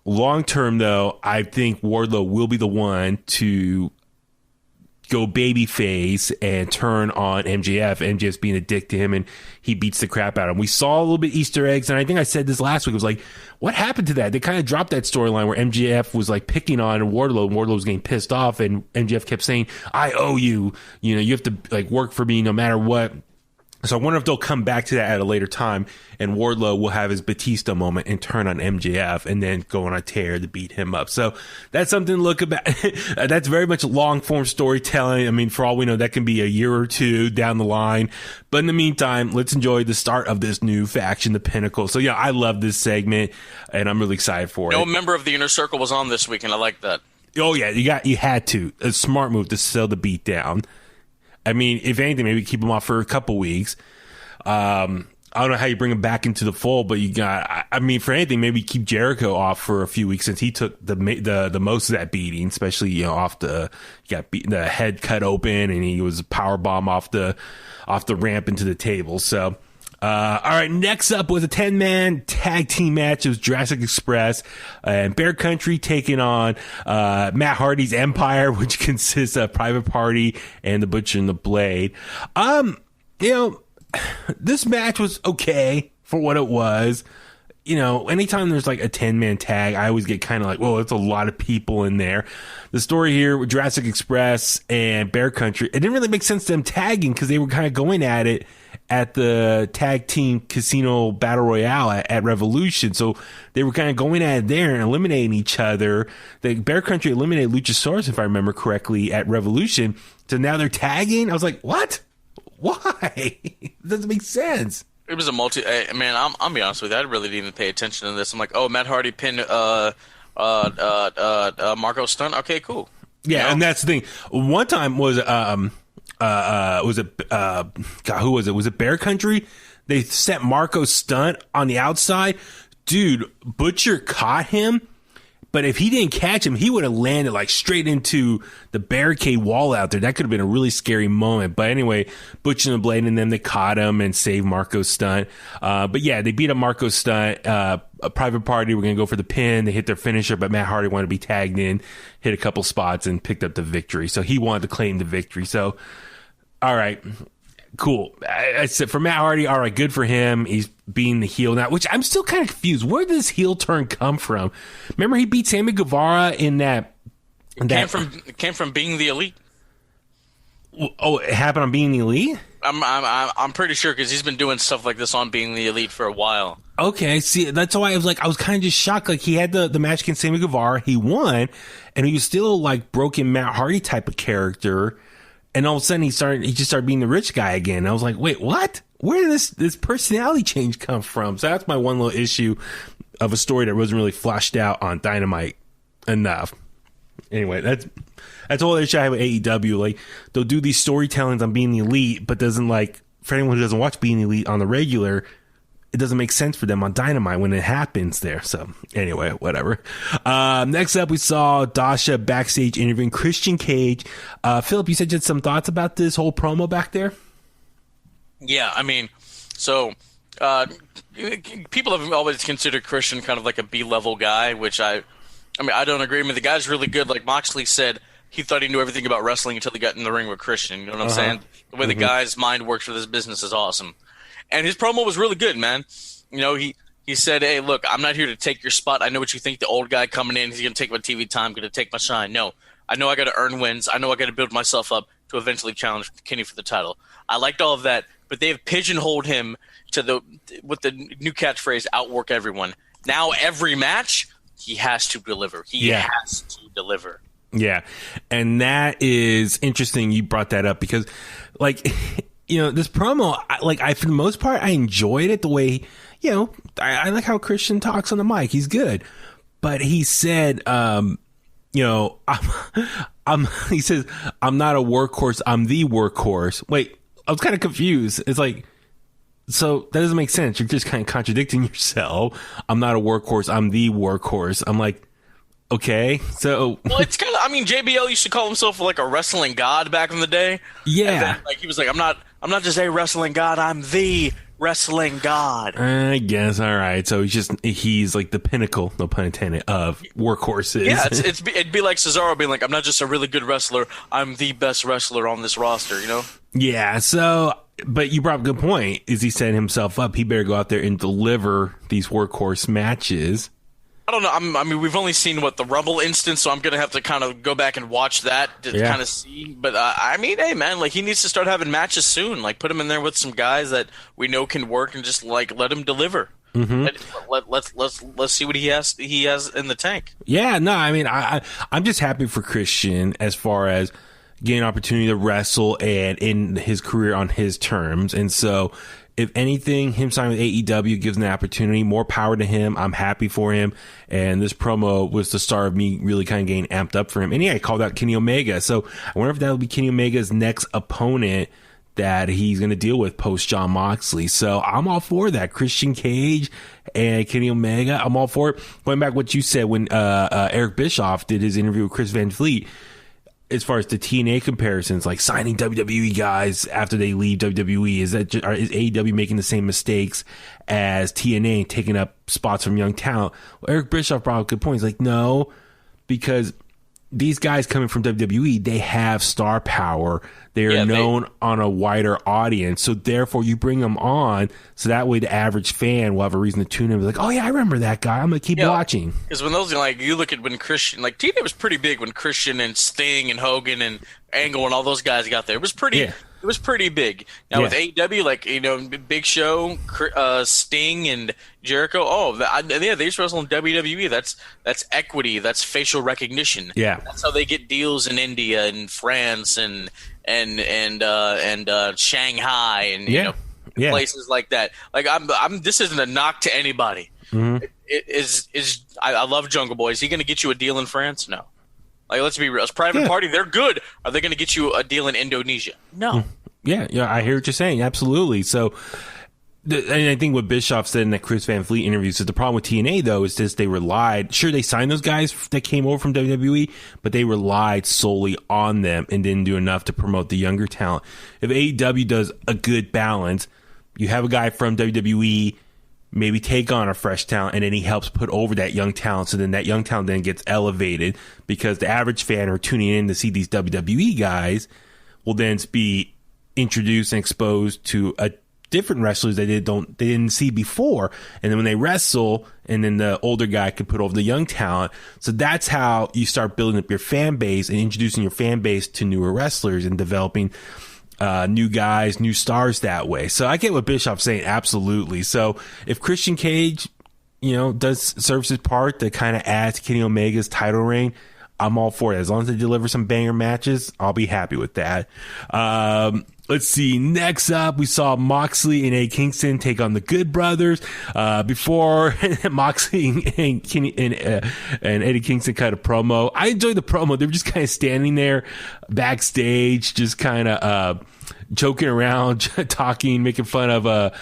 Long term, though, I think Wardlow will be the one to go babyface and turn on MJF. MJF's being a dick to him, and he beats the crap out of him. We saw a little bit Easter eggs, and I think I said this last week. It was like, what happened to that? They kind of dropped that storyline where MJF was like picking on Wardlow, and Wardlow was getting pissed off, and MJF kept saying, I owe you. You know, you have to like work for me no matter what. So I wonder if they'll come back to that at a later time, and Wardlow will have his Batista moment and turn on MJF and then go on a tear to beat him up. So that's something to look about. That's very much long form storytelling. I mean, for all we know, that can be a year or two down the line. But in the meantime, let's enjoy the start of this new faction, the Pinnacle. So yeah, I love this segment, and I'm really excited for it. No member of the Inner Circle was on this week, and I like that. Oh yeah, you had to. A smart move to sell the beat down. I mean, if anything, maybe keep him off for a couple weeks. I don't know how you bring him back into the fold, but you got, I mean, for anything, maybe keep Jericho off for a few weeks since he took the most of that beating, especially, you know, off the head cut open, and he was a power bomb off the ramp into the table. So, all right, next up was a 10-man tag team match. It was Jurassic Express and Bear Country taking on Matt Hardy's Empire, which consists of Private Party and the Butcher and the Blade. You know, this match was okay for what it was. You know, anytime there's like a 10-man tag, I always get kind of like, whoa, it's a lot of people in there. The story here with Jurassic Express and Bear Country, it didn't really make sense to them tagging because they were kind of going at it at the Tag Team Casino Battle Royale at Revolution. So they were kind of going at it there and eliminating each other. The Bear Country eliminated Luchasaurus, if I remember correctly, at Revolution. So now they're tagging. I was like, what? Why? It doesn't make sense. It was a man. I'm be honest with you. I really didn't even pay attention to this. I'm like, oh, Matt Hardy pinned Marco Stunt. Okay, cool. Yeah, you know? and that's the thing. One time was who was it? Was it Bear Country? They set Marco Stunt on the outside. Dude, Butcher caught him. But if he didn't catch him, he would have landed like straight into the barricade wall out there. That could have been a really scary moment. But anyway, Butch and the Blade and them, they caught him and saved Marco Stunt. But yeah, they beat up Marco Stunt. A Private Party were going to go for the pin. They hit their finisher, but Matt Hardy wanted to be tagged in, hit a couple spots, and picked up the victory. So he wanted to claim the victory. So, all right. Cool. I said for Matt Hardy, all right, good for him. He's being the heel now, which I'm still kind of confused. Where did this heel turn come from? Remember he beat Sammy Guevara in that came from being the Elite. Oh, it happened on Being the Elite? I'm pretty sure because he's been doing stuff like this on Being the Elite for a while. Okay, see, that's why I was kind of just shocked. Like he had the match against Sammy Guevara, he won, and he was still like broken Matt Hardy type of character. And all of a sudden he just started being the rich guy again. And I was like, wait, what? Where did this personality change come from? So that's my one little issue of a story that wasn't really fleshed out on Dynamite enough. Anyway, that's the whole issue I have with AEW. Like they'll do these storytellings on Being the Elite, but doesn't like for anyone who doesn't watch Being the Elite on the regular, it doesn't make sense for them on Dynamite when it happens there. So anyway, whatever. Next up, we saw Dasha backstage interviewing Christian Cage. Philip, you said you had some thoughts about this whole promo back there? Yeah, I mean, so people have always considered Christian kind of like a B-level guy, which I don't agree with. The guy's really good. Like Moxley said, he thought he knew everything about wrestling until he got in the ring with Christian. You know what I'm saying? The way the guy's mind works for this business is awesome. And his promo was really good, man. You know, he said, hey, look, I'm not here to take your spot. I know what you think, the old guy coming in, he's going to take my TV time, going to take my shine. No, I know I got to earn wins. I know I got to build myself up to eventually challenge Kenny for the title. I liked all of that, but they have pigeonholed him to with the new catchphrase, outwork everyone. Now every match, he has to deliver. He has to deliver. Yeah, and that is interesting you brought that up because, like... You know, this promo, for the most part, I enjoyed it the way, you know, I like how Christian talks on the mic. He's good. But he said, you know, he says, I'm not a workhorse. I'm the workhorse. Wait, I was kind of confused. It's like, so that doesn't make sense. You're just kind of contradicting yourself. I'm not a workhorse. I'm the workhorse. I'm like, okay, so... Well, it's kind of... I mean, JBL used to call himself like a wrestling god back in the day. Yeah. And then, like, he was like, I'm not just a wrestling god, I'm the wrestling god. I guess, all right. So he's like the pinnacle, no pun intended, of workhorses. Yeah, it'd be like Cesaro being like, I'm not just a really good wrestler, I'm the best wrestler on this roster, you know? Yeah, so... But you brought up a good point. Is he setting himself up? He better go out there and deliver these workhorse matches. I don't know. I mean, we've only seen, the Rumble instance, so I'm going to have to kind of go back and watch that to kind of see. But, I mean, hey, man, like, he needs to start having matches soon. Like, put him in there with some guys that we know can work and just, like, let him deliver. Mm-hmm. Let's see what he has in the tank. Yeah, no, I mean, I'm just happy for Christian as far as getting an opportunity to wrestle and in his career on his terms. And so... If anything, him signing with AEW gives him an opportunity. More power to him. I'm happy for him. And this promo was the start of me really kind of getting amped up for him. And yeah, I called out Kenny Omega. So I wonder if that'll be Kenny Omega's next opponent that he's going to deal with post Jon Moxley. So I'm all for that. Christian Cage and Kenny Omega. I'm all for it. Going back to what you said when Eric Bischoff did his interview with Chris Van Vliet. As far as the TNA comparisons, like signing WWE guys after they leave WWE, is AEW making the same mistakes as TNA, taking up spots from young talent? Well, Eric Bischoff brought up a good point. He's like, no, because these guys coming from WWE, they have star power. They are known on a wider audience. So therefore you bring them on so that way the average fan will have a reason to tune in and be like, oh yeah, I remember that guy. I'm going to keep watching. Because when those, like, you look at when Christian, like, TNA was pretty big when Christian and Sting and Hogan and Angle and all those guys got there. It was pretty It was pretty big. Now with AEW, like, you know, Big Show, Sting, and Jericho. They used to wrestle in WWE. That's equity. That's facial recognition. Yeah, that's how they get deals in India and France and Shanghai and you know places like that. Like I'm. This isn't a knock to anybody. Mm-hmm. I love Jungle Boy. Is he going to get you a deal in France? No. Like, let's be real. It's Private Party. They're good. Are they going to get you a deal in Indonesia? No. Yeah, I hear what you're saying. Absolutely. So, and I think what Bischoff said in that Chris Van Fleet interview is that the problem with TNA, though, is just they relied. Sure, they signed those guys that came over from WWE, but they relied solely on them and didn't do enough to promote the younger talent. If AEW does a good balance, you have a guy from WWE maybe take on a fresh talent, and then he helps put over that young talent, so then that young talent then gets elevated because the average fan who are tuning in to see these WWE guys will then be introduced and exposed to a different wrestlers they didn't see before, and then when they wrestle, and then the older guy can put over the young talent. So that's how you start building up your fan base and introducing your fan base to newer wrestlers and developing new guys, new stars that way. So I get what Bischoff's saying, absolutely. So if Christian Cage, serves his part to kind of add to Kenny Omega's title reign, I'm all for it. As long as they deliver some banger matches, I'll be happy with that. Let's see. Next up, we saw Moxley and Eddie Kingston take on the Good Brothers. Before Moxley and Eddie Kingston cut a promo. I enjoyed the promo. They were just kind of standing there backstage, just kind of joking around, talking, making fun of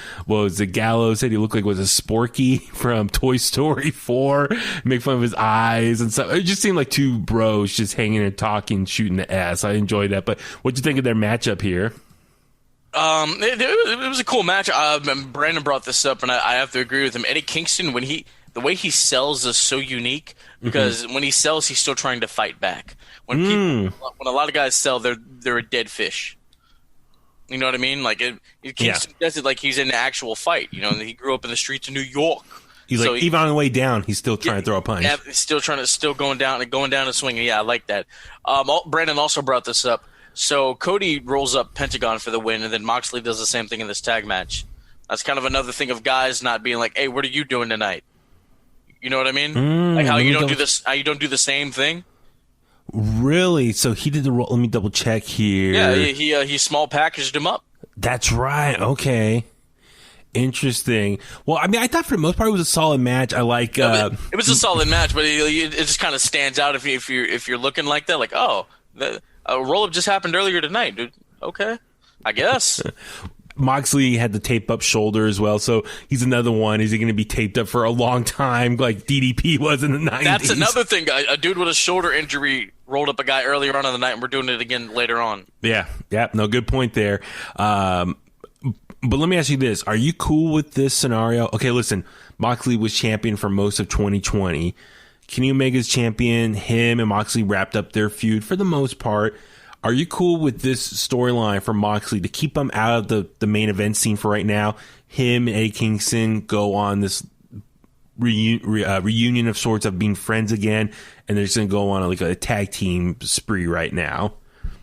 Gallows said he looked like it was a Sporky from Toy Story 4, make fun of his eyes and stuff. It just seemed like two bros just hanging and talking, shooting the ass. I enjoyed that. But what'd you think of their matchup here? It was a cool match. Brandon brought this up, and I have to agree with him. Eddie Kingston, the way he sells is so unique because when he sells, he's still trying to fight back. When a lot of guys sell, they're a dead fish. You know what I mean? Like Kingston does it like he's in an actual fight. He grew up in the streets of New York. He's even on the way down, he's still trying to throw a punch. Yeah, he's still going down and swinging. Yeah, I like that. Brandon also brought this up. So Cody rolls up Pentagon for the win, and then Moxley does the same thing in this tag match. That's kind of another thing of guys not being like, "Hey, what are you doing tonight?" You know what I mean? Like how you don't do this, how you don't do the same thing. Really? So he did the roll. Let me double check here. Yeah, he small packaged him up. That's right. Okay. Interesting. Well, I mean, I thought for the most part it was a solid match. I like. It was a solid match, but it just kind of stands out if you're looking like that. Like, oh, a roll-up just happened earlier tonight, dude. Okay, I guess. Moxley had the tape up shoulder as well, so he's another one. Is he going to be taped up for a long time like DDP was in the 90s? That's another thing. A dude with a shoulder injury rolled up a guy earlier on in the night, and we're doing it again later on. Yeah. No, good point there. But let me ask you this. Are you cool with this scenario? Okay, listen. Moxley was champion for most of 2020. Kenny Omega's champion. Him and Moxley wrapped up their feud for the most part. Are you cool with this storyline for Moxley to keep him out of the main event scene for right now? Him and Eddie Kingston go on this reunion of sorts of being friends again, and they're just going to go on a tag team spree right now.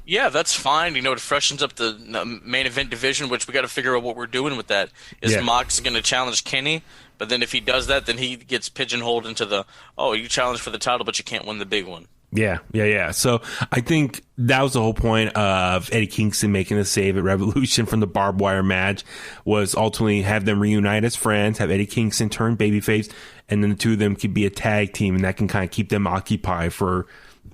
Yeah, that's fine. It freshens up the main event division, which we got to figure out what we're doing with that. Is Mox going to challenge Kenny? But then if he does that, then he gets pigeonholed into you challenge for the title, but you can't win the big one. Yeah. So I think that was the whole point of Eddie Kingston making the save at Revolution from the barbed wire match, was ultimately have them reunite as friends, have Eddie Kingston turn babyface, and then the two of them could be a tag team, and that can kind of keep them occupied for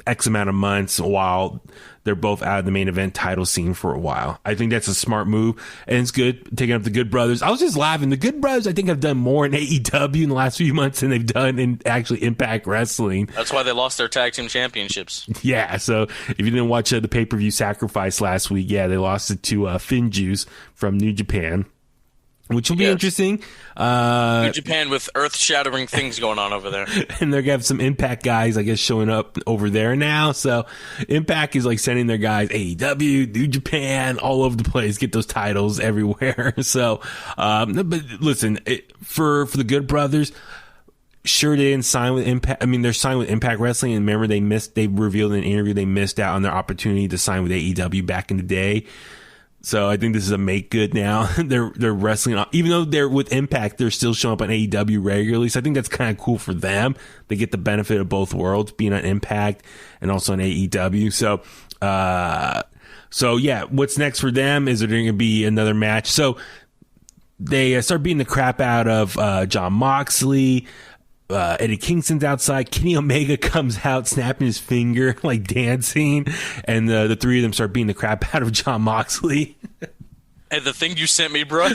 X amount of months while they're both out of the main event title scene for a while. I think that's a smart move, and it's good taking up the Good Brothers. I was just laughing. The Good Brothers, I think, have done more in AEW in the last few months than they've done in actually Impact Wrestling. That's why they lost their tag team championships. Yeah, so if you didn't watch the pay-per-view Sacrifice last week, they lost it to Finn Juice from New Japan. which will be interesting. New Japan with earth-shattering things going on over there. And they're going to have some Impact guys, I guess, showing up over there now. So Impact is like sending their guys, AEW, New Japan, all over the place, get those titles everywhere. So, but listen, for the Good Brothers, sure they didn't sign with Impact. I mean, they're signed with Impact Wrestling, and remember they revealed in an interview they missed out on their opportunity to sign with AEW back in the day. So I think this is a make good now. They're wrestling, even though they're with Impact, they're still showing up on AEW regularly. So I think that's kind of cool for them. They get the benefit of both worlds, being on Impact and also on AEW. So yeah, what's next for them? Is there going to be another match? So they start beating the crap out of Jon Moxley. Eddie Kingston's outside. Kenny Omega comes out snapping his finger, like dancing, and the three of them start beating the crap out of Jon Moxley. And the thing you sent me, bro,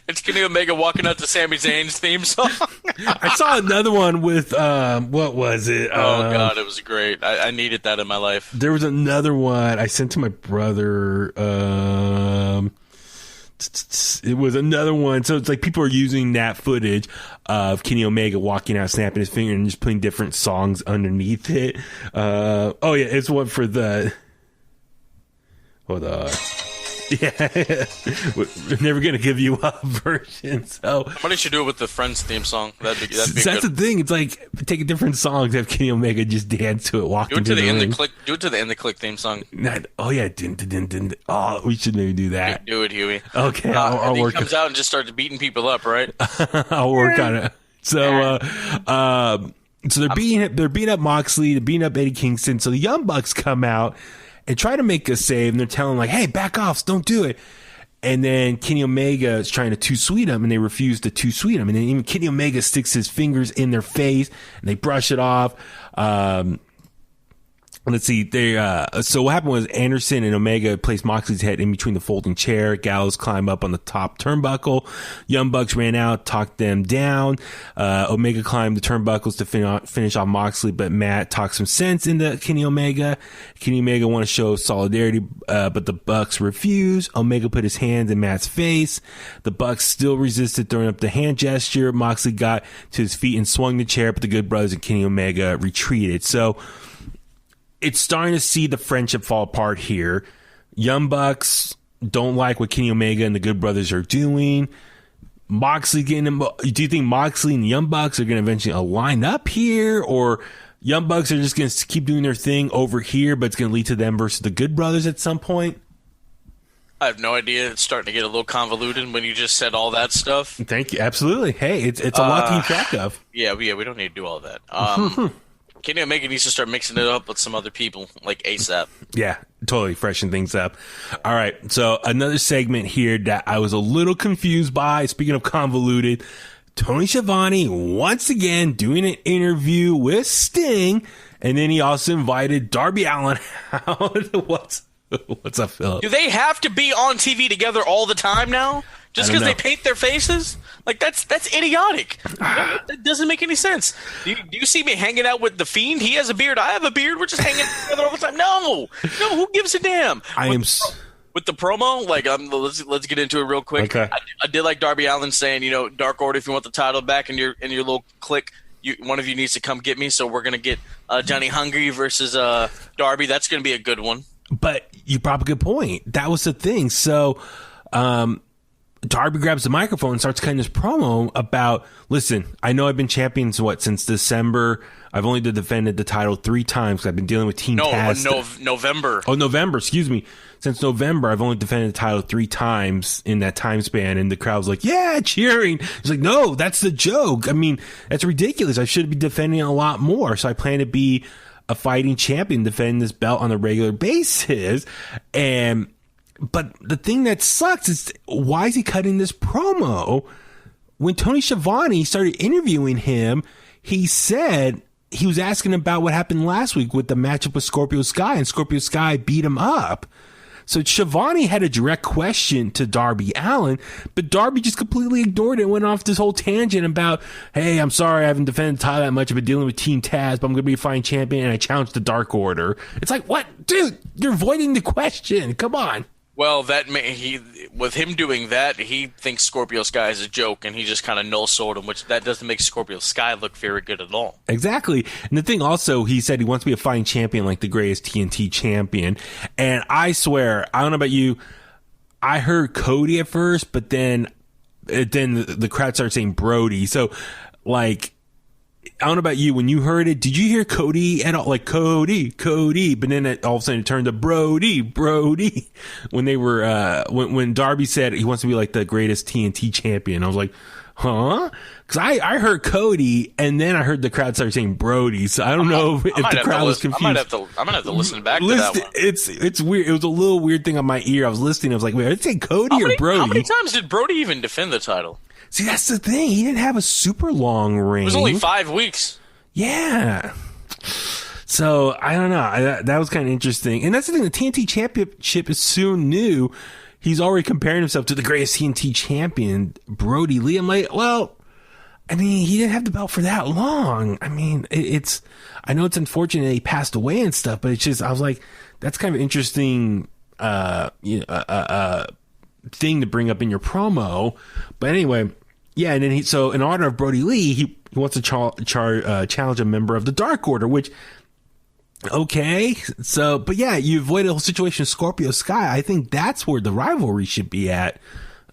it's Kenny Omega walking out to Sami Zayn's theme song. I saw another one with what was it? Oh god, it was great. I needed that in my life. There was another one I sent to my brother. It was another one. So it's like people are using that footage of Kenny Omega walking out, snapping his finger, and just putting different songs underneath it. Oh yeah, it's one for the. Hold on. Yeah, we're never gonna give you up version. So somebody should do it with the Friends theme song. That'd be that's good. The thing. It's like take a different song, have Kenny Omega just dance to it, walk into the ring. Do it to the In The Kliq theme song. Oh yeah, oh, we should maybe do that. Do it, Huey. Okay, I'll work. He comes out and just starts beating people up, right? I'll work on it. So, so they're beating up Moxley, they're beating up Eddie Kingston. So the Young Bucks come out and try to make a save, and they're telling like, "Hey, back off! Don't do it." And then Kenny Omega is trying to too sweet him, and they refuse to too sweet him. And then even Kenny Omega sticks his fingers in their face, and they brush it off. Let's see. So what happened was Anderson and Omega placed Moxley's head in between the folding chair. Gallows climbed up on the top turnbuckle. Young Bucks ran out, talked them down. Omega climbed the turnbuckles to finish off Moxley, but Matt talked some sense into Kenny Omega. Kenny Omega wanted to show solidarity, but the Bucks refused. Omega put his hands in Matt's face. The Bucks still resisted throwing up the hand gesture. Moxley got to his feet and swung the chair, but the Good Brothers and Kenny Omega retreated. So it's starting to see the friendship fall apart here. Young Bucks don't like what Kenny Omega and the Good Brothers are doing. Moxley getting him. Do you think Moxley and the Young Bucks are going to eventually line up here, or Young Bucks are just going to keep doing their thing over here, but it's going to lead to them versus the Good Brothers at some point? I have no idea. It's starting to get a little convoluted when you just said all that stuff. Thank you. Absolutely. Hey, it's a lot to keep track of. Yeah, we don't need to do all that. Kenny Omega needs to start mixing it up with some other people, like ASAP. Yeah, totally freshen things up. All right, so another segment here that I was a little confused by, speaking of convoluted, Tony Schiavone once again doing an interview with Sting, and then he also invited Darby Allin out. What's up, Philip? Do they have to be on TV together all the time now? Just because they paint their faces? Like, that's idiotic. That doesn't make any sense. Do you see me hanging out with The Fiend? He has a beard. I have a beard. We're just hanging out together all the time. No, who gives a damn? With the promo, like, let's get into it real quick. Okay. I did like Darby Allin saying, Dark Order, if you want the title back in your little clique, one of you needs to come get me. So we're gonna get Johnny Hungry versus Darby. That's gonna be a good one. But you brought up a good point. That was the thing. So, Darby grabs the microphone and starts cutting this promo about, listen, I know I've been champion since December. I've only defended the title 3 times. I've been dealing with Team Taz. November. Oh, November. Excuse me. Since November, I've only defended the title 3 times in that time span. And the crowd's like, yeah, cheering. He's like, no, that's the joke. I mean, that's ridiculous. I should be defending a lot more. So I plan to be a fighting champion, defending this belt on a regular basis. But the thing that sucks is, why is he cutting this promo? When Tony Schiavone started interviewing him, he said he was asking about what happened last week with the matchup with Scorpio Sky, and Scorpio Sky beat him up. So Schiavone had a direct question to Darby Allin, but Darby just completely ignored it and went off this whole tangent about, hey, I'm sorry I haven't defended the title that much. I've been dealing with Team Taz, but I'm going to be a fighting champion, and I challenged the Dark Order. It's like, what? Dude, you're avoiding the question. Come on. Well, with him doing that, he thinks Scorpio Sky is a joke, and he just kind of null-sold him, which that doesn't make Scorpio Sky look very good at all. Exactly. And the thing also, he said he wants to be a fighting champion like the greatest TNT champion. And I swear, I don't know about you, I heard Cody at first, but then the crowd started saying Brody. So, like, I don't know about you, when you heard it, did you hear Cody at all? Like, Cody, but then all of a sudden it turned to Brody, when they were, when Darby said he wants to be like the greatest TNT champion. I was like, huh? Because I heard Cody, and then I heard the crowd start saying Brody, so I don't know if the crowd was confused. I'm gonna have to listen back to that one. It's weird. It was a little weird thing on my ear. I was listening. I was like, wait, did I say Cody or Brody? How many times did Brody even defend the title? See, that's the thing. He didn't have a super long reign. It was only 5 weeks. Yeah. So, I don't know. That was kind of interesting. And that's the thing. The TNT Championship is soon new. He's already comparing himself to the greatest TNT champion, Brody Lee. I'm like, well, I mean, he didn't have the belt for that long. I mean, I know it's unfortunate he passed away and stuff, but it's just, I was like, that's kind of interesting, thing to bring up in your promo. But anyway, yeah, and then so in honor of Brody Lee, he wants to challenge a member of the Dark Order, which, okay, so, but yeah, you avoided the whole situation with Scorpio Sky. I think that's where the rivalry should be at.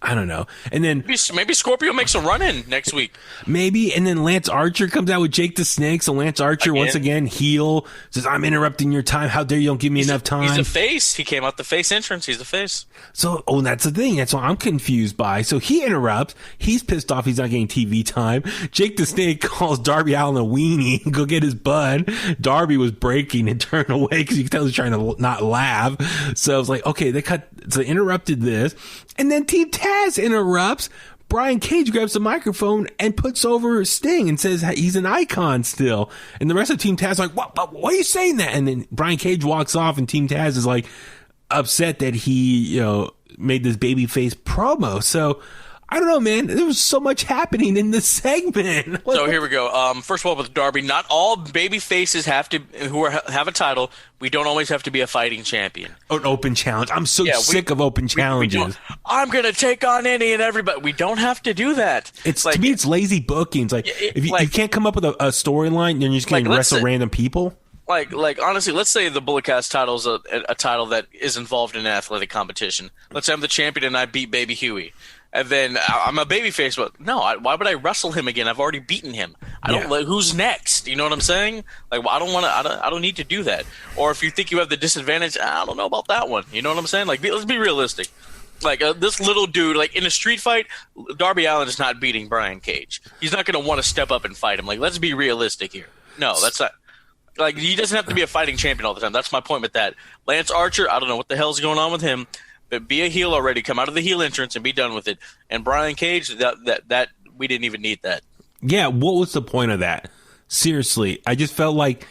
I don't know. And then maybe Scorpio makes a run-in next week. Maybe. And then Lance Archer comes out with Jake the Snake. So Lance Archer, once again, heel, says, I'm interrupting your time. How dare you don't give me enough time. He's a face. He came out the face entrance. He's the face. So, that's the thing. That's what I'm confused by. So he interrupts. He's pissed off he's not getting TV time. Jake the Snake calls Darby Allin a weenie. Go get his bud. Darby was breaking and turned away because you can tell he's trying to not laugh. So I was like, okay, they interrupted this. And then Team Taz interrupts. Brian Cage grabs the microphone and puts over Sting and says he's an icon still. And the rest of Team Taz is like, what are you saying that? And then Brian Cage walks off and Team Taz is like upset that he, made this babyface promo. So I don't know, man. There was so much happening in this segment. So here we go. First of all, with Darby, not all baby faces have a title. We don't always have to be a fighting champion. An open challenge. I'm so sick of open challenges. I'm going to take on any and everybody. We don't have to do that. To me, it's lazy bookings. Like, if you can't come up with a storyline, then you're just going to wrestle random people. Like honestly, let's say the Bullet Cast title is a title that is involved in an athletic competition. Let's say I'm the champion and I beat Baby Huey. And then I'm a babyface, but no, why would I wrestle him again? I've already beaten him. I don't like who's next. You know what I'm saying? Like, well, I don't need to do that. Or if you think you have the disadvantage, I don't know about that one. You know what I'm saying? Like, let's be realistic. Like this little dude, like in a street fight, Darby Allin is not beating Brian Cage. He's not going to want to step up and fight him. Like, let's be realistic here. No, that's not. Like, he doesn't have to be a fighting champion all the time. That's my point with that. Lance Archer, I don't know what the hell's going on with him. But be a heel already. Come out of the heel entrance and be done with it. And Brian Cage, that we didn't even need that. Yeah, what was the point of that? Seriously, I just felt like,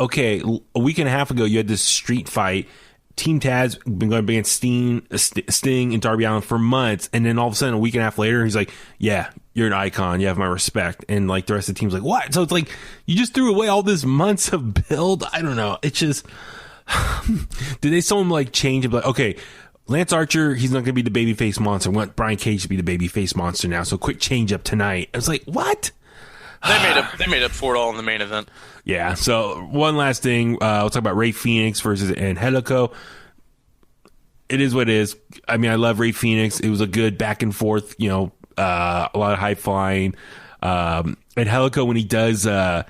okay, a week and a half ago you had this street fight. Team Taz been going against Sting and Darby Allin for months, and then all of a sudden a week and a half later he's like, "Yeah, you're an icon. You have my respect." And like the rest of the team's like, "What?" So it's like you just threw away all this months of build. I don't know. It's just did they someone like change it? Like, okay, Lance Archer, he's not going to be the babyface monster. I want Brian Cage to be the babyface monster now. So quick change up tonight. I was like, what? They made up for it all in the main event. Yeah. So one last thing, we'll talk about Rey Fenix versus Angelico. It is what it is. I mean, I love Rey Fenix. It was a good back and forth. A lot of high flying. Angelico, when he does that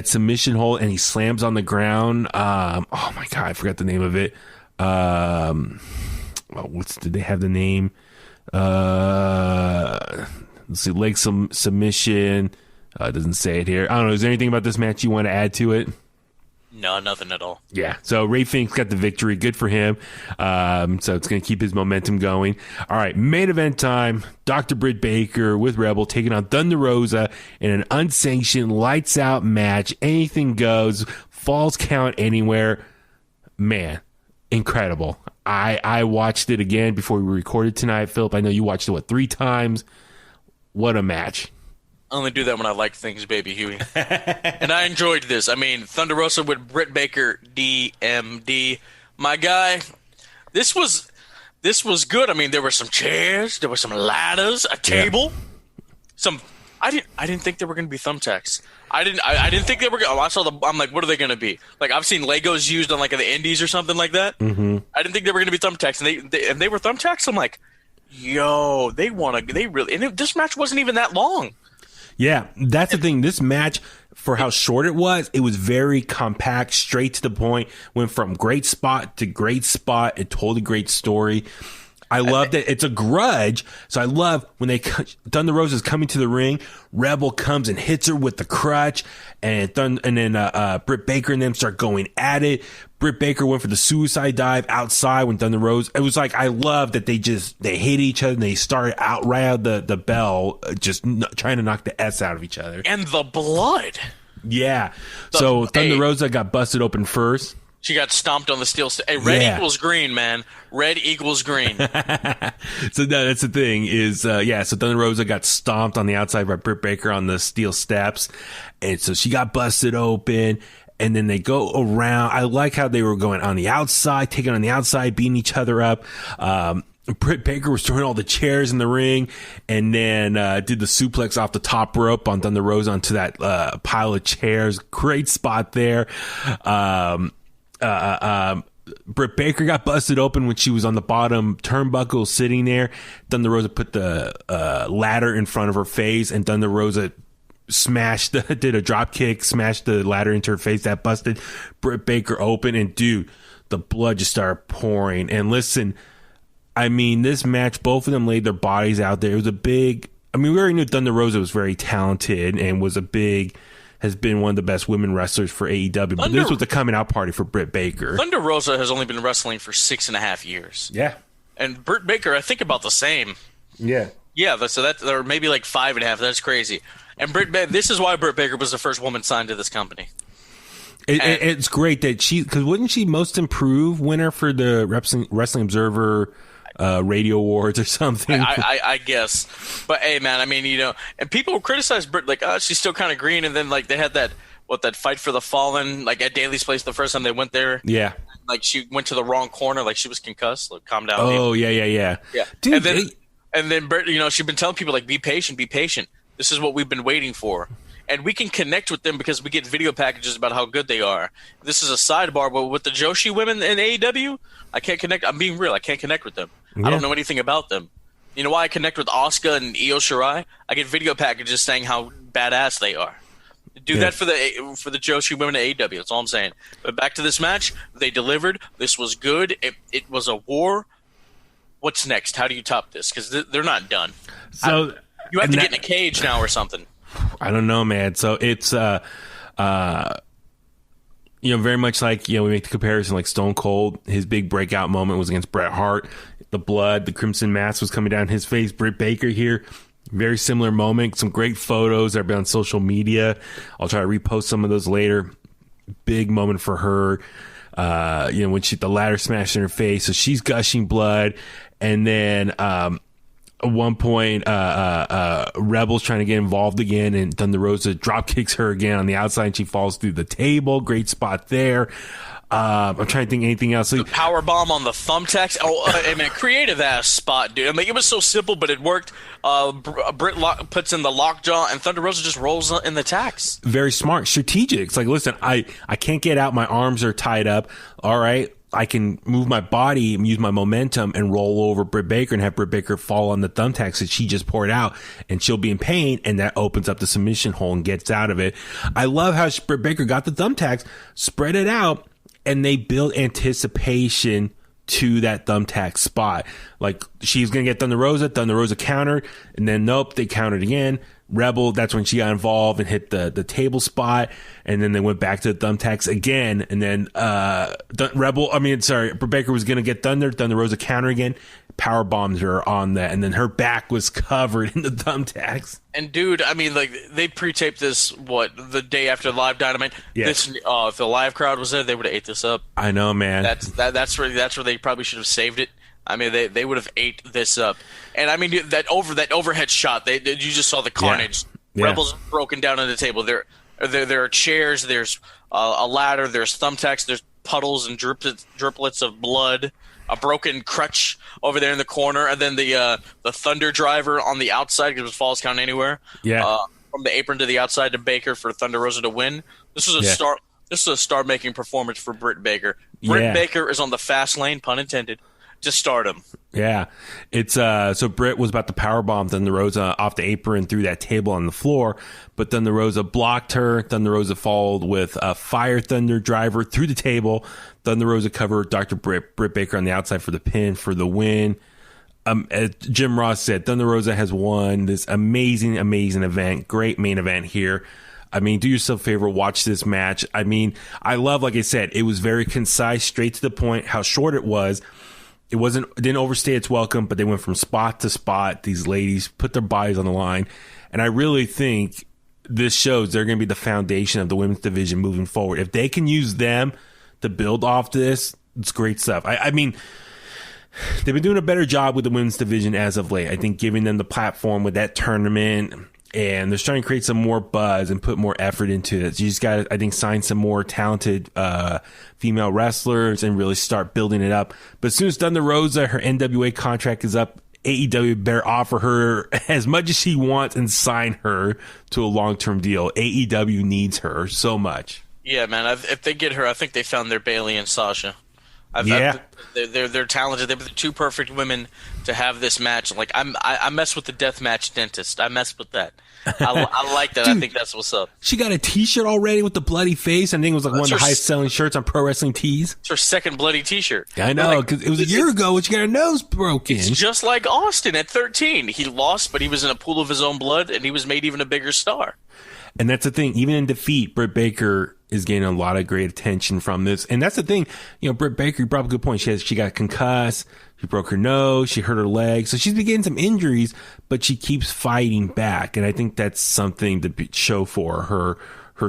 submission hold and he slams on the ground. Oh my god, I forgot the name of it. Did they have the name? Let's see, leg submission. It doesn't say it here. I don't know. Is there anything about this match you want to add to it? No, nothing at all. Yeah. So Rey Fenix got the victory. Good for him. So it's going to keep his momentum going. All right. Main event time. Dr. Britt Baker with Rebel taking on Thunder Rosa in an unsanctioned lights out match. Anything goes. Falls count anywhere. Man, incredible. I watched it again before we recorded tonight. Philip, I know you watched it, 3 times? What a match. I only do that when I like things, Baby Huey. And I enjoyed this. I mean, Thunder Rosa with Britt Baker, DMD. My guy, this was This was good. I mean, there were some chairs, there were some ladders, a table, some. I didn't think there were going to be thumbtacks. I didn't think they were. I'm like, what are they going to be? Like, I've seen Legos used on like the Indies or something like that. Mm-hmm. I didn't think they were going to be thumbtacks, and they were thumbtacks. I'm like, yo, they really. And this match wasn't even that long. Yeah, that's the thing. This match, for how short it was very compact, straight to the point. Went from great spot to great spot. It told a great story. I love that it's a grudge. So I love when Thunder Rosa is coming to the ring. Rebel comes and hits her with the crutch, and then Britt Baker and them start going at it. Britt Baker went for the suicide dive outside when Thunder Rosa. It was like, I love that they hit each other and they started out right out the bell, just trying to knock the S out of each other. And the blood. Yeah. So Thunder Rosa got busted open first. She got stomped on the steel. Hey, red equals green, man. Red equals green. So that's the thing is, so Thunder Rosa got stomped on the outside by Britt Baker on the steel steps. And so she got busted open. And then they go around. I like how they were going on the outside, taking on the outside, beating each other up. Britt Baker was throwing all the chairs in the ring, and then did the suplex off the top rope on Thunder Rosa onto that pile of chairs. Great spot there. Britt Baker got busted open when she was on the bottom turnbuckle sitting there. Thunder Rosa put the ladder in front of her face, and Thunder Rosa did a drop kick, smashed the ladder into her face. That busted Britt Baker open, and dude, the blood just started pouring. And listen, I mean, this match, both of them laid their bodies out there. It was we already knew Thunder Rosa was very talented and has been one of the best women wrestlers for AEW, but this was a coming out party for Britt Baker. Thunder Rosa has only been wrestling for 6.5 years. Yeah. And Britt Baker, I think about the same. Yeah. Yeah, so that's, or maybe like 5.5. That's crazy. And this is why Britt Baker was the first woman signed to this company. It's great that because wouldn't she most improved winner for the Wrestling Observer radio awards or something? I guess. But hey, man, I mean, and people criticize Britt, like, she's still kind of green. And then, like, they had that fight for the fallen, like, at Daly's place the first time they went there. Yeah. Like, she went to the wrong corner, like, she was concussed. Like, calm down. Oh, yeah. Dude, and then Britt, she's been telling people, like, be patient. This is what we've been waiting for. And we can connect with them because we get video packages about how good they are. This is a sidebar, but with the Joshi women in AEW, I can't connect. I'm being real. I can't connect with them. Yeah. I don't know anything about them. You know why I connect with Asuka and Io Shirai? I get video packages saying how badass they are. Do that for the Joshi women at AEW. That's all I'm saying. But back to this match. They delivered. This was good. It was a war. What's next? How do you top this? Because they're not done. So you have to get in a cage now or something. I don't know, man. So it's very much like, we make the comparison like Stone Cold. His big breakout moment was against Bret Hart. The blood, the crimson mask was coming down his face. Britt Baker here, very similar moment. Some great photos that are on social media. I'll try to repost some of those later. Big moment for her. When the ladder smashed in her face, so she's gushing blood, and then at one point, Rebel's trying to get involved again, and Thunder Rosa drop kicks her again on the outside, and she falls through the table. Great spot there. I'm trying to think anything else. The power bomb on the thumbtacks. Creative ass spot, dude. I mean, it was so simple, but it worked. Britt puts in the lockjaw, and Thunder Rosa just rolls in the tacks. Very smart, strategic. It's like, listen, I can't get out. My arms are tied up. All right. I can move my body and use my momentum and roll over Britt Baker and have Britt Baker fall on the thumbtacks that she just poured out, and she'll be in pain, and that opens up the submission hole and gets out of it. I love how Britt Baker got the thumbtacks, spread it out, and they build anticipation to that thumbtack spot. Like, she's going to get Thunder Rosa countered, and then nope, they countered again. Rebel, that's when she got involved and hit the table spot, and then they went back to the thumbtacks again, and then Britt Baker was going to get Thunder Rosa counter again, power bombs her on that, and then her back was covered in the thumbtacks. And dude, I mean, like, they pre-taped this the day after Live Dynamite. Yes. If the live crowd was there, they would have ate this up. I know, man. That's where they probably should have saved it. I mean, they would have ate this up. And I mean, that overhead shot, you just saw the carnage. Yeah. Rebels broken down on the table. There are chairs. There's a ladder. There's thumbtacks. There's puddles and driplets of blood a broken crutch over there in the corner, and then the Thunder driver on the outside because it was Falls Count Anywhere. Yeah. From the apron to the outside to Baker for Thunder Rosa to win. This was a star. This is a star-making performance for Britt Baker. Britt Baker is on the fast lane, pun intended, to stardom. Yeah, it's so Britt was about to powerbomb Thunder Rosa off the apron through that table on the floor, but Thunder Rosa blocked her. Thunder Rosa followed with a Fire Thunder driver through the table. Thunder Rosa covered Dr. Britt Baker on the outside for the pin for the win. As Jim Ross said, Thunder Rosa has won this amazing event. Great main event here. I mean, do yourself a favor, watch this match. I mean, I love, like I said, it was very concise, straight to the point, how short it was. It didn't overstay its welcome, but they went from spot to spot. These ladies put their bodies on the line. And I really think this shows they're going to be the foundation of the women's division moving forward. If they can use them to build off this, it's great stuff. I mean, they've been doing a better job with the women's division as of late. I think giving them the platform with that tournament, and they're starting to create some more buzz and put more effort into it. So you just got to, I think, sign some more talented female wrestlers and really start building it up. But as soon as Thunder Rosa, her NWA contract is up, AEW better offer her as much as she wants and sign her to a long-term deal. AEW needs her so much. Yeah, man. If they get her, I think they found their Bayley and Sasha. They're talented. They're the two perfect women to have this match. Like I mess with the deathmatch dentist. I mess with that. I like that. Dude, I think that's what's up. She got a T-shirt already with the bloody face. I think it was like one of the highest selling shirts on Pro Wrestling Tees. It's her second bloody T-shirt. Yeah, I know, because it was a year ago when she got her nose broken. It's just like Austin at 13. He lost, but he was in a pool of his own blood, and he was made even a bigger star. And that's the thing. Even in defeat, Britt Baker is getting a lot of great attention from this. And that's the thing. You know, Britt Baker, you brought up a good point. She got concussed. She broke her nose. She hurt her leg. So she's been getting some injuries, but she keeps fighting back. And I think that's something to show for her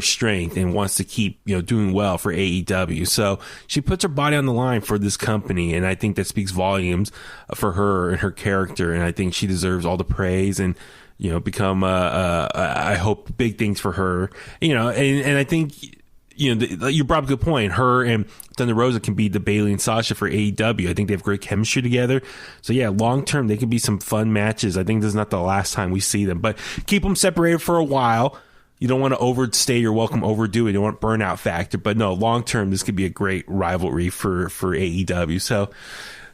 strength, and wants to keep, you know, doing well for AEW. So she puts her body on the line for this company. And I think that speaks volumes for her and her character. And I think she deserves all the praise and, you know, become, I hope, big things for her, you know, and I think, you know, you brought up a good point. Her and Thunder Rosa can be the Bayley and Sasha for AEW. I think they have great chemistry together. So yeah, long term, they could be some fun matches. I think this is not the last time we see them, but keep them separated for a while. You don't want to overstay your welcome, overdo it. You don't want burnout factor, but no, long term, this could be a great rivalry for AEW. So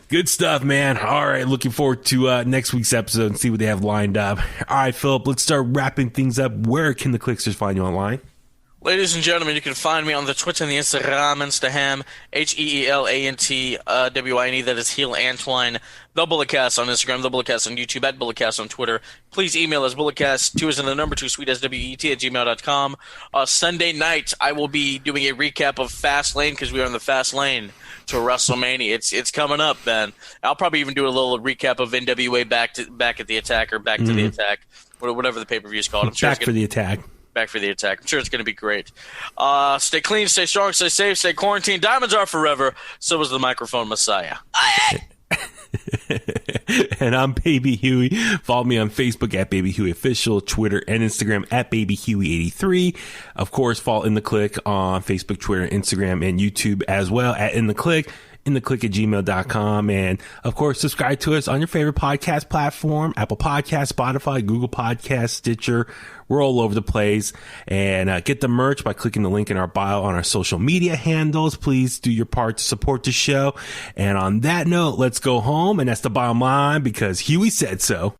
good stuff, man. All right, looking forward to next week's episode and see what they have lined up. All right, Philip, let's start wrapping things up. Where can the Kliqsters find you online? Ladies and gentlemen, you can find me on the Twitter and the Instagram, Instaham, HeeLantWine. That is Heel Antwine. The Bulletcast on Instagram, The Bulletcast on YouTube, at Bulletcast on Twitter. Please email us, Bulletcast, 2 is in the number, 2 sweet SWET at gmail.com. Sunday night, I will be doing a recap of Fastlane because we are in the fast lane to WrestleMania. It's coming up, man. I'll probably even do a little recap of NWA back at the Attack, or Back to the Attack, whatever the pay-per-view is called. I'm sure Back for the Attack. Back for the Attack. I'm sure it's going to be great. Stay clean, stay strong, stay safe, stay quarantined. Diamonds are forever. So is the microphone messiah. And I'm Baby Huey. Follow me on Facebook at Baby Huey Official, Twitter and Instagram at Baby Huey83. Of course, follow In The Kliq on Facebook, Twitter, Instagram, and YouTube as well at In The Kliq. InTheKliq@gmail.com. And of course, subscribe to us on your favorite podcast platform, Apple Podcasts, Spotify, Google Podcasts, Stitcher. We're all over the place. And get the merch by clicking the link in our bio on our social media handles. Please do your part to support the show. And on that note, let's go home. And that's the bottom line, because Huey said so.